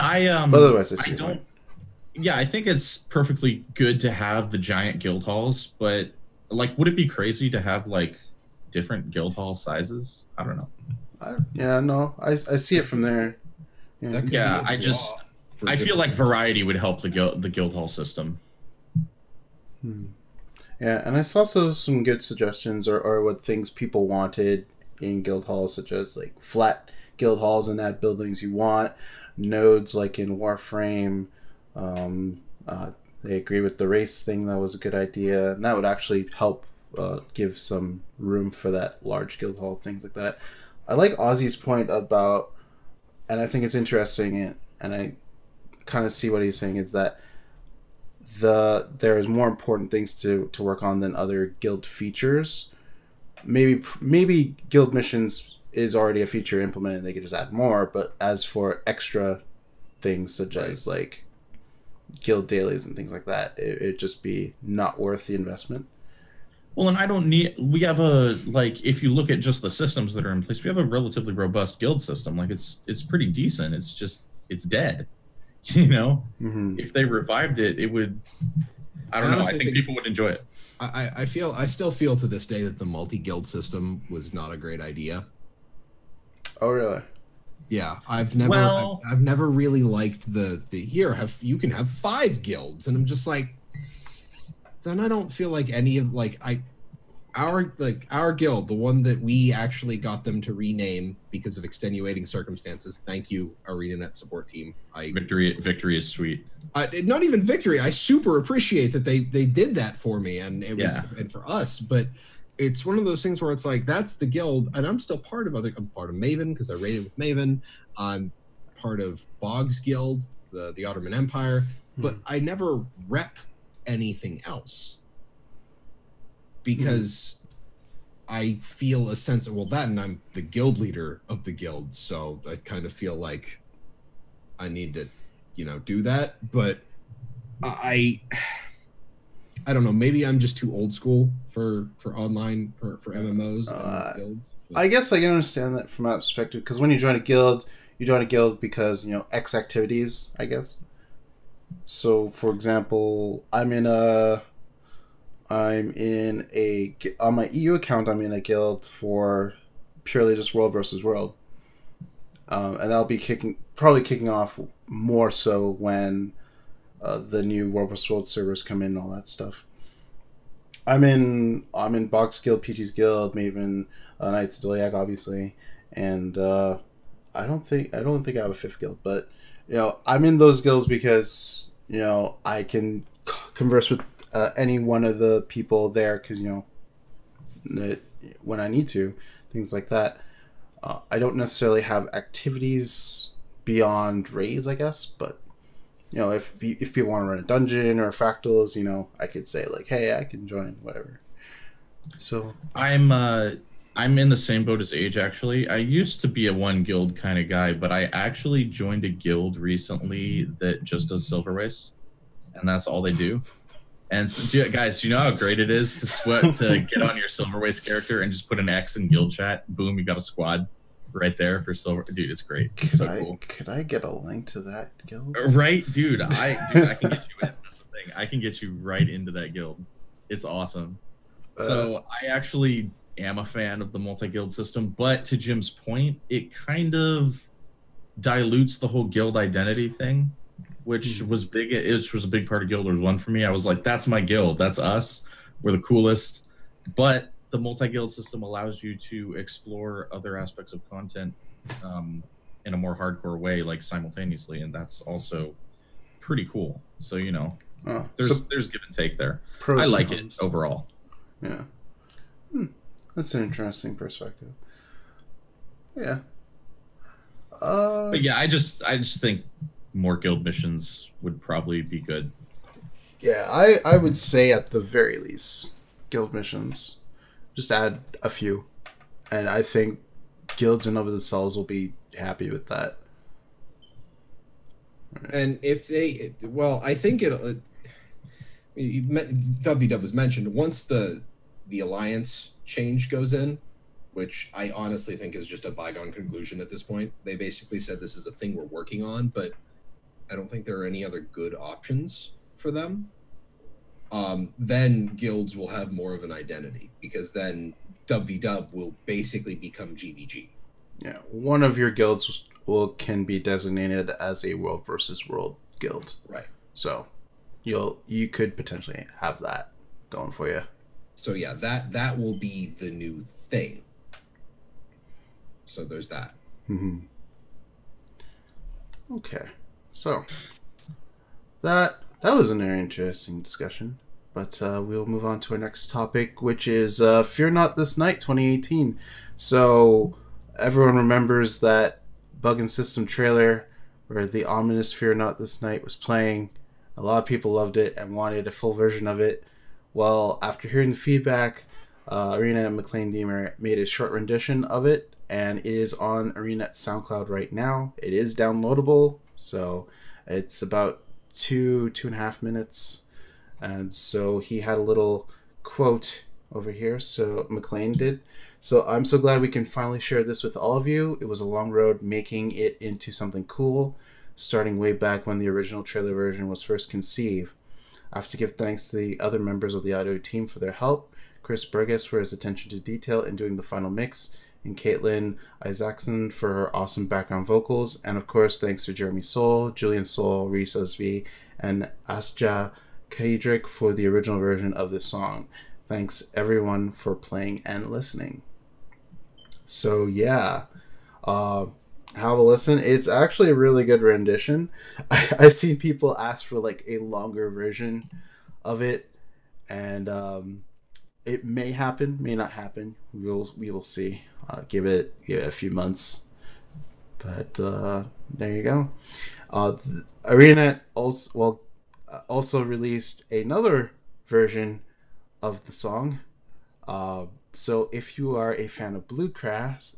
but otherwise, I don't. Yeah, I think it's perfectly good to have the giant guild halls, but like, would it be crazy to have like different guild hall sizes? I don't know. I see it from there. Yeah, I feel like variety would help the guild hall system. Yeah, and I saw some good suggestions or what things people wanted in guild halls, such as like flat guild halls and add buildings you want, nodes like in Warframe. They agree with the race thing. That was a good idea, and that would actually help give some room for that large guild hall, things like that. I like Ozzy's point about, and I think it's interesting, and I kind of see what he's saying, is that there's more important things to work on than other guild features. Maybe guild missions is already a feature implemented, they could just add more, but as for extra things such as like guild dailies and things like that, it'd just be not worth the investment. Well, and we have if you look at just the systems that are in place, we have a relatively robust guild system. Like it's pretty decent. It's dead. If they revived it, it would, I don't know. I think people would enjoy it. I still feel to this day that the multi-guild system was not a great idea. Oh, really? Yeah, I've never really liked you can have 5 guilds, and I'm just like, then I don't feel like any of our guild, the one that we actually got them to rename because of extenuating circumstances. Thank you, ArenaNet support team. Victory is sweet. Not even Victory. I super appreciate that they did that for me, and it was and for us, but it's one of those things where it's like, that's the guild, and I'm still part of I'm part of Maven because I raided with Maven. I'm part of Bog's guild, the Ottoman Empire, but I never rep anything else because I feel a sense of that, and I'm the guild leader of the guild, so I kind of feel like I need to do that. But I don't know, maybe I'm just too old school for online for MMOs and guilds. I guess I can understand that from my perspective, because when you join a guild because X activities, I guess. So, for example, on my EU account, I'm in a guild for purely just World versus World, and that'll be probably kicking off more so when the new World vs. World servers come in and all that stuff. I'm in Box Guild, PG's Guild, Maven, Knights of Deliag, obviously, and I don't think I have a 5th guild, but I'm in those guilds because I can converse with any one of the people there, because when I need to, things like that. I don't necessarily have activities beyond raids, I guess, but if people want to run a dungeon or fractals, I could say like, hey, I can join, whatever. So I'm in the same boat as Age, actually. I used to be a 1 guild kind of guy, but I actually joined a guild recently that just does silver race, and that's all they do. And so, guys, do you know how great it is to get on your silver race character and just put an X in guild chat? Boom, you got a squad right there for silver. Dude, it's great. It's so cool. Could I get a link to that guild? Right, dude. I can get you in. That's the thing. I can get you right into that guild. It's awesome. So I actually am a fan of the multi-guild system, but to Jim's point, it kind of dilutes the whole guild identity thing, which was big. It was a big part of Guild Wars 1 for me. I was like, that's my guild. That's us. We're the coolest. But the multi-guild system allows you to explore other aspects of content in a more hardcore way, like simultaneously, and that's also pretty cool. So, you know, there's give and take there. I like it overall. Yeah. That's an interesting perspective. Yeah. But yeah, I just think more guild missions would probably be good. Yeah, I would say at the very least, guild missions. Just add a few. And I think guilds and of themselves will be happy with that. And if they, well, I think WW was mentioned, once the alliance change goes in, which I honestly think is just a bygone conclusion at this point. They basically said this is a thing we're working on, but I don't think there are any other good options for them. Then guilds will have more of an identity, because then WW will basically become GVG. Yeah, one of your guilds can be designated as a world versus world guild. Right. So you could potentially have that going for you. So yeah, that will be the new thing. So there's that. Mm-hmm. Okay, so that was an very interesting discussion, but we'll move on to our next topic, which is Fear Not This Night 2018. So everyone remembers that Bug and System trailer where the ominous Fear Not This Night was playing. A lot of people loved it and wanted a full version of it. Well, after hearing the feedback, Arena and McLean Deemer made a short rendition of it, and it is on ArenaNet's SoundCloud right now. It is downloadable, so it's about 2.5 minutes. And so he had a little quote over here, so McLean did. So I'm so glad we can finally share this with all of you. It was a long road making it into something cool, starting way back when the original trailer version was first conceived. I have to give thanks to the other members of the audio team for their help, Chris Burgess for his attention to detail in doing the final mix, and Caitlin Isaacson for her awesome background vocals, and of course thanks to Jeremy Soul, Julian Soul, Reese Osvi, and Asja Kaedrick for the original version of this song. Thanks everyone for playing and listening. So yeah, have a listen. It's actually a really good rendition. I've seen people ask for like a longer version of it, and it may happen, may not happen. We will see. Give it a few months, but there you go. Arena also released another version of the song. So if you are a fan of bluegrass,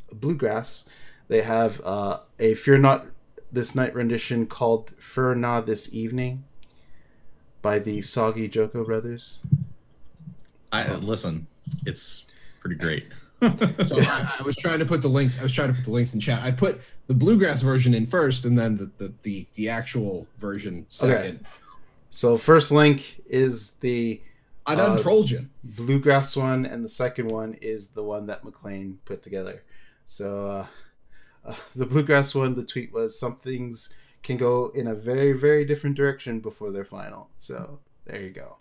they have a Fear Not This Night rendition called Fear Not This Evening by the Soggy Joko Brothers. Listen, it's pretty great. So I was trying to put the links. In chat. I put the bluegrass version in first, and then the actual version second. Okay. So first link is the I done trolled you. Bluegrass one, and the second one is the one that McLean put together. So the Bluegrass one, the tweet was, some things can go in a very, very different direction before they're final. So there you go.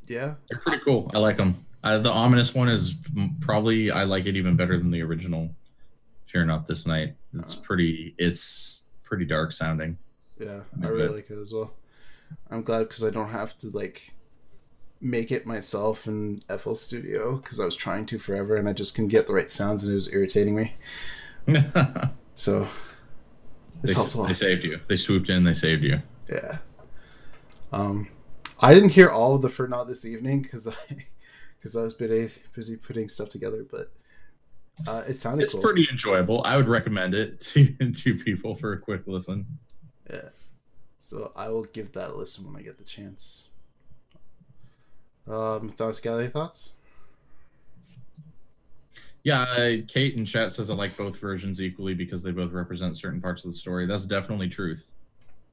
Yeah. They're pretty cool. I like them. The ominous one is probably, I like it even better than the original Fear Not This Night. It's pretty dark sounding. Yeah, I really like it as well. I'm glad because I don't have to like make it myself in FL Studio, because I was trying to forever and I just couldn't get the right sounds and it was irritating me. So this helped a lot. They saved you. They swooped in. They saved you. Yeah. I didn't hear all of the For Not This Evening because I was busy putting stuff together, but it sounded it's cool. It's pretty enjoyable. I would recommend it to people for a quick listen. Yeah. So I will give that a listen when I get the chance. Thoughts, Gally, thoughts? Yeah, Kate in chat says I like both versions equally because they both represent certain parts of the story. That's definitely truth.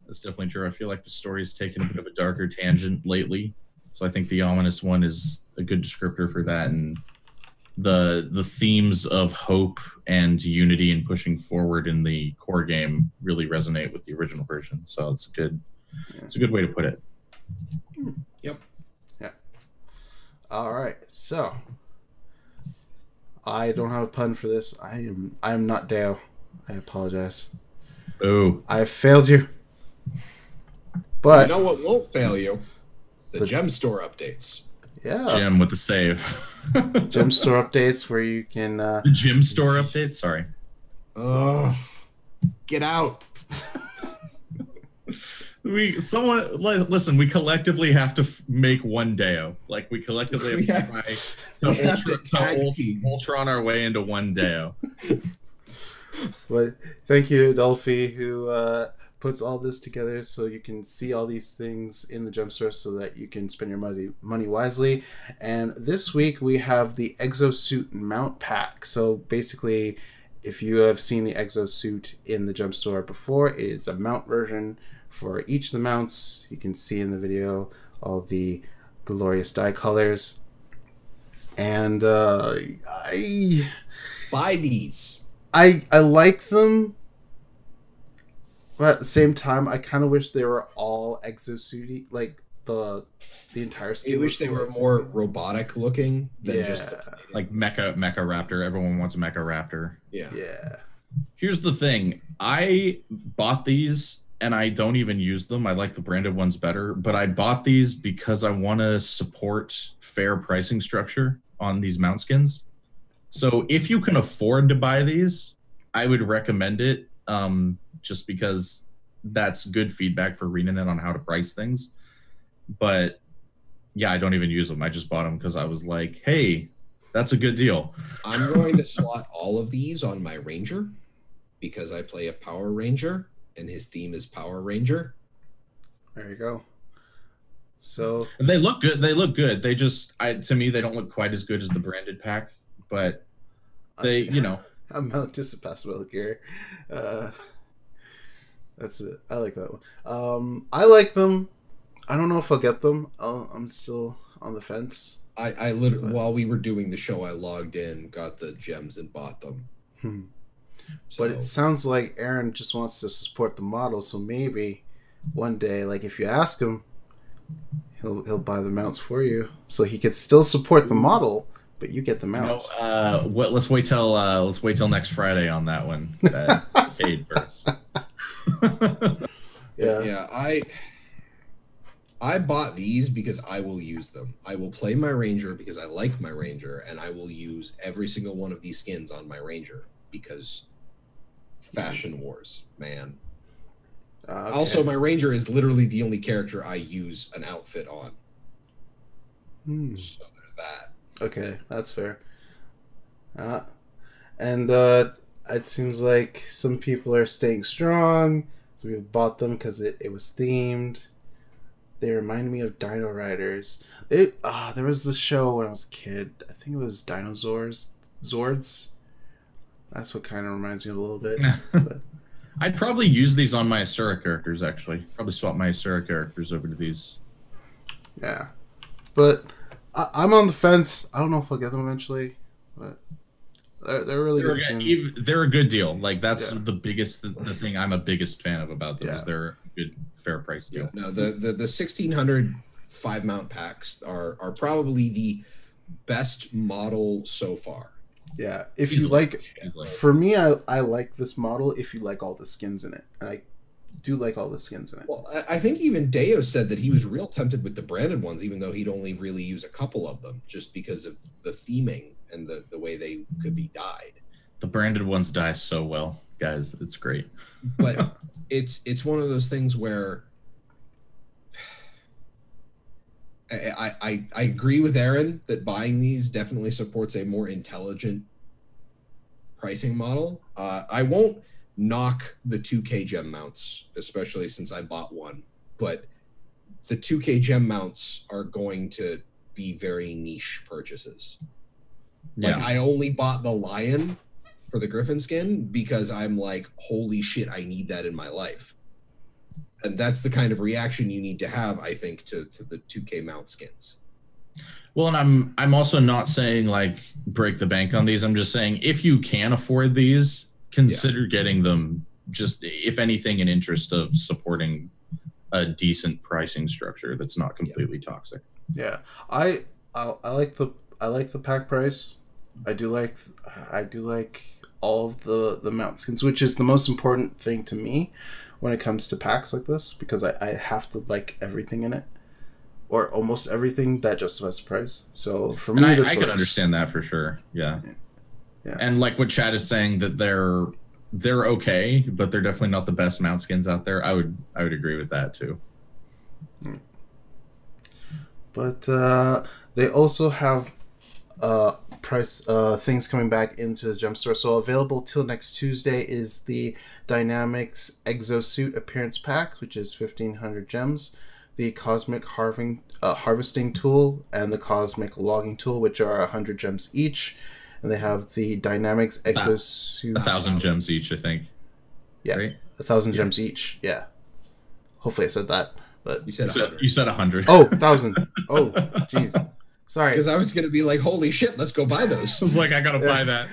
That's definitely true. I feel like the story's taken a bit of a darker tangent lately, so I think the ominous one is a good descriptor for that. And the themes of hope and unity and pushing forward in the core game really resonate with the original version. So it's good. Yeah. It's a good way to put it. Yep. Yeah. All right. So I don't have a pun for this. I am not Deo. I apologize. Oh, I failed you. But you know what won't fail you? The gem store updates. Yeah. Gem with the save. Gem store updates where you can the gym store updates, sorry. Get out. Listen, we collectively have to make one Deo. Like we collectively have to Ultron our way into one Deo. But thank you, Dolphy, who puts all this together so you can see all these things in the gem store so that you can spend your money wisely. And this week we have the Exosuit Mount Pack. So basically, if you have seen the Exosuit in the gem store before, it is a mount version for each of the mounts. You can see in the video all the glorious dye colors. And I buy these. I like them. But at the same time, I kind of wish they were all exosuity, like the entire skin. I wish they were more robotic looking than just like mecha raptor. Everyone wants a mecha raptor. Yeah. Here's the thing: I bought these and I don't even use them. I like the branded ones better, but I bought these because I want to support fair pricing structure on these mount skins. So if you can afford to buy these, I would recommend it. Just because that's good feedback for ReadingNet on how to price things. But yeah, I don't even use them. I just bought them because I was like, hey, that's a good deal. I'm going to slot all of these on my Ranger because I play a Power Ranger and his theme is Power Ranger. There you go. So they look good. They look good. They just, to me, they don't look quite as good as the branded pack, but they, I'm Mount Disappossible gear. That's it. I like that one. I like them. I don't know if I'll get them. I'm still on the fence. I literally, while we were doing the show, I logged in, got the gems, and bought them. But it sounds like Aaron just wants to support the model, so maybe one day, like if you ask him, he'll buy the mounts for you, so he could still support the model, but you get the mounts. Let's wait till next Friday on that one. Paid first. Yeah. I bought these because I will use them. I will play my Ranger because I like my Ranger, and I will use every single one of these skins on my Ranger because fashion wars, man. Okay. Also, my Ranger is literally the only character I use an outfit on. So there's that. Okay, that's fair. And it seems like some people are staying strong. So we bought them because it was themed. They remind me of Dino Riders. There was this show when I was a kid. I think it was Dinosaurs. Zords. That's what kind of reminds me of a little bit. But I'd probably use these on my Asura characters, actually. Probably swap my Asura characters over to these. Yeah. But I'm on the fence. I don't know if I'll get them eventually. But they're really good skins. They're a good deal. Like, that's the thing I'm a biggest fan of about them is they're a good, fair price deal. No, the 1600 5-mount packs are probably the best model so far. Yeah, if you like, for me, I like this model if you like all the skins in it, and I do like all the skins in it. Well, I think even Deo said that he was real tempted with the branded ones, even though he'd only really use a couple of them, just because of the theming and the way they could be dyed. The branded ones dye so well, guys. It's great. But it's one of those things where I agree with Aaron that buying these definitely supports a more intelligent pricing model. I won't knock the 2K gem mounts, especially since I bought one, but the 2K gem mounts are going to be very niche purchases. Yeah. Like, I only bought the lion for the Griffin skin because I'm like, holy shit, I need that in my life. And that's the kind of reaction you need to have, I think, to the 2K mount skins. Well, and I'm also not saying like break the bank on these. I'm just saying if you can afford these, consider getting them. Just if anything, in interest of supporting a decent pricing structure that's not completely toxic. Yeah, I like the pack price. I do like all of the mount skins, which is the most important thing to me when it comes to packs like this, because I have to like everything in it, or almost everything that justifies the price. So for me, I can understand that for sure. Yeah. And like what Chad is saying, that they're okay, but they're definitely not the best mount skins out there. I would agree with that too. But they also have price things coming back into the gem store. So available till next Tuesday is the Dynamics Exosuit Appearance Pack, which is 1,500 gems, the Cosmic Harvesting Tool, and the Cosmic Logging Tool, which are 100 gems each. And they have the Dynamics Exosuit... 1,000 gems each, I think. Yeah, right? 1,000 gems each, yeah. Hopefully I said that. But you said 100. You said 100. Oh, 1,000. Oh, jeez. Sorry. Because I was going to be like, holy shit, let's go buy those. I was like, I got to buy that.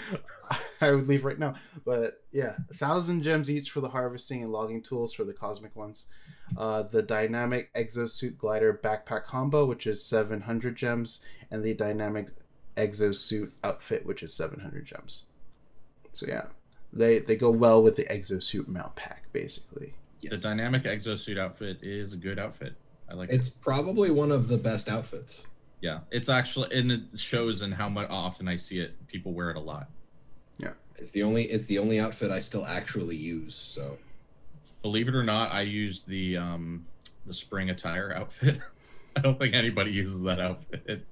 I would leave right now. But yeah, 1,000 gems each for the harvesting and logging tools for the cosmic ones. The Dynamic Exosuit Glider Backpack Combo, which is 700 gems. And the Dynamic Exosuit Outfit, which is 700 gems. So yeah, they go well with the Exosuit mount pack, basically. Yes. The Dynamic Exosuit Outfit is a good outfit. I like it. It's probably one of the best outfits. Yeah, it's actually, and it shows in how much often I see it. People wear it a lot. Yeah, it's the only outfit I still actually use. So, believe it or not, I use the spring attire outfit. I don't think anybody uses that outfit.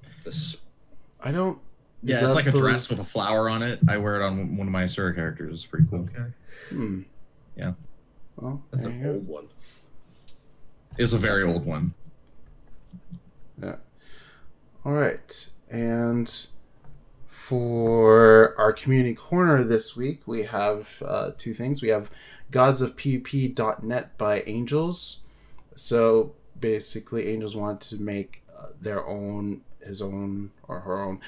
I don't. Yeah, it's like a dress with a flower on it. I wear it on one of my Asura characters. It's pretty cool. Okay. Yeah. Well, that's an old one. It's a very old one. Yeah. All right. And for our community corner this week, we have two things. We have godsofpvp.net by Angels. So basically, Angels want to make his own or her own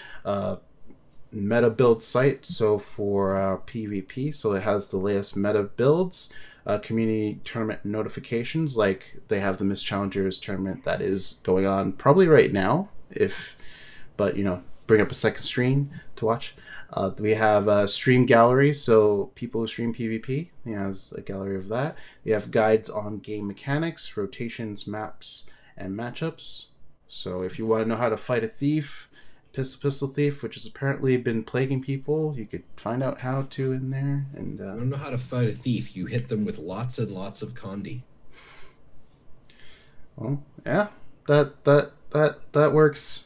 meta build site. So for PvP, so it has the latest meta builds, community tournament notifications, like they have the Miss Challengers tournament that is going on probably right now, but bring up a second screen to watch. We have a stream gallery, so people who stream PvP, he has a gallery of that. We have guides on game mechanics, rotations, maps, and matchups. So if you want to know how to fight a thief, pistol thief, which has apparently been plaguing people, you could find out how to in there. And you don't know how to fight a thief. You hit them with lots and lots of condi. Well, yeah, that works.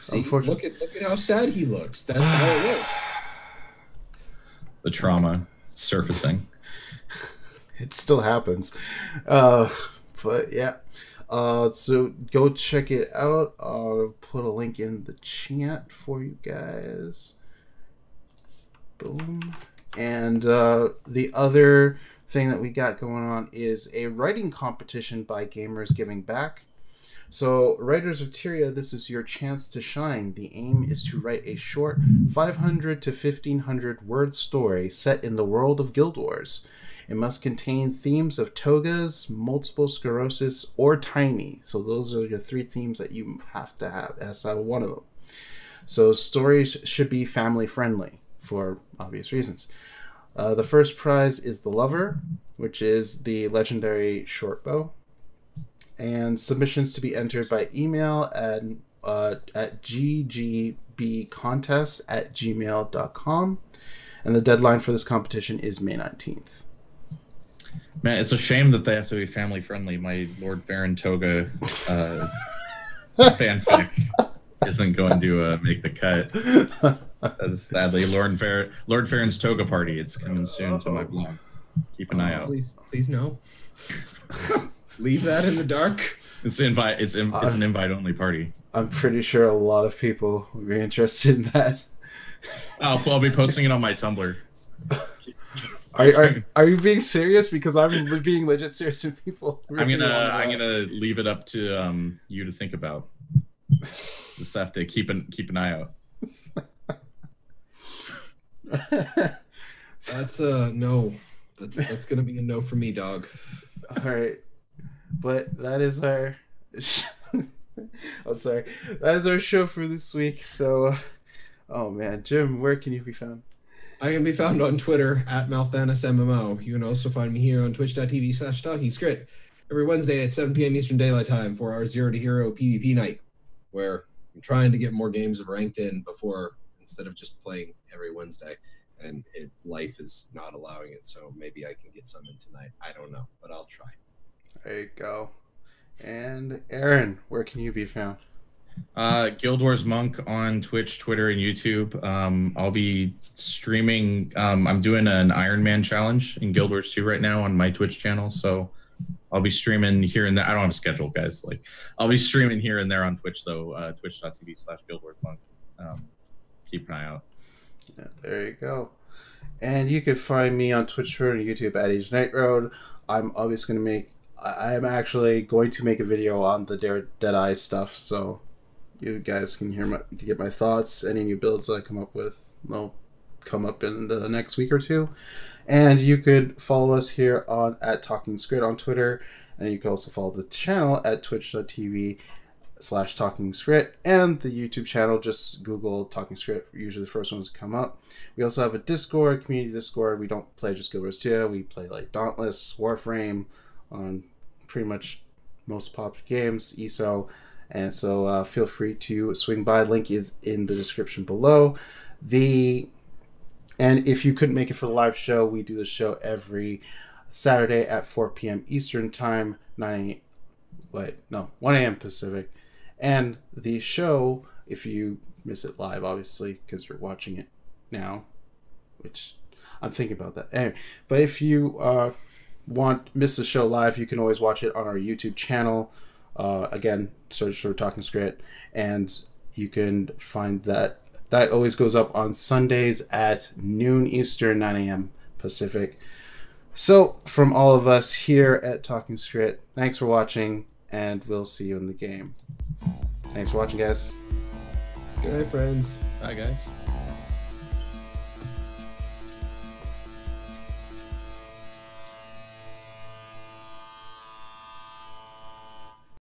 See, look at how sad he looks. That's how it works. The trauma surfacing. It still happens, but yeah. So go check it out. I'll put a link in the chat for you guys. Boom. And the other thing that we got going on is a writing competition by Gamers Giving Back. So, writers of Tyria, this is your chance to shine. The aim is to write a short 500 to 1,500 word story set in the world of Guild Wars. It must contain themes of togas, multiple sclerosis, or tiny. So those are your three themes that you have to have. That's one of them. So stories should be family friendly for obvious reasons. The first prize is the Lover, which is the legendary short bow. And submissions to be entered by email at ggbcontest@gmail.com. And the deadline for this competition is May 19th. Man, it's a shame that they have to be family friendly. My Lord Farron Toga fanfic isn't going to make the cut. Sadly, Lord Farron's Toga Party. It's coming soon to my blog. Keep an eye out. Please no. Leave that in the dark. It's an invite only party. I'm pretty sure a lot of people would be interested in that. I'll be posting it on my Tumblr. Are you being serious? Because I'm being legit serious, and people. Really I'm gonna leave it up to you to think about. Just have to keep an eye out. That's a no. That's gonna be a no for me, dog. All right, but that is our. I'm sorry. That is our show for this week. So, oh man, Jim, where can you be found? I can be found on Twitter at MalthanusMMO. You can also find me here on twitch.tv/TalkingSkrit every Wednesday at 7 p.m. Eastern Daylight Time for our Zero to Hero PvP night, where I'm trying to get more games of ranked in instead of just playing every Wednesday. And life is not allowing it, so maybe I can get some in tonight. I don't know, but I'll try. There you go. And Aaron, where can you be found? Guild Wars Monk on Twitch, Twitter, and YouTube. I'll be streaming. I'm doing an Iron Man challenge in Guild Wars 2 right now on my Twitch channel, so I'll be streaming here and there. I don't have a schedule, guys. I'll be streaming here and there on Twitch, though. Twitch.tv/Guild Wars Monk. Keep an eye out. Yeah, there you go. And you can find me on Twitch, Twitter, and YouTube at Age Night Road. I'm actually going to make a video on the Deadeye stuff, so you guys can get my thoughts. Any new builds that I come up with will come up in the next week or two. And you could follow us here at Talking Skritt on Twitter, and you can also follow the channel at twitch.tv/Talking Skritt, and the YouTube channel, just Google Talking Skritt, usually the first ones to come up. We also have a Discord, community Discord. We don't play just Guild Wars 2, we play Dauntless, Warframe, on pretty much most popular games, ESO, and so feel free to swing by. Link is in the description below. And if you couldn't make it for the live show, we do the show every Saturday at 4 p.m. Eastern Time, 1 a.m. Pacific. And the show, if you miss it live, obviously, because you're watching it now, which I'm thinking about that. Anyway, but if you miss the show live, you can always watch it on our YouTube channel. Again, search for Talking Skritt, and you can find that always goes up on Sundays at noon Eastern, 9 a.m. Pacific. So, from all of us here at Talking Skritt, thanks for watching, and we'll see you in the game. Thanks for watching, guys. Good night, friends. Bye, guys.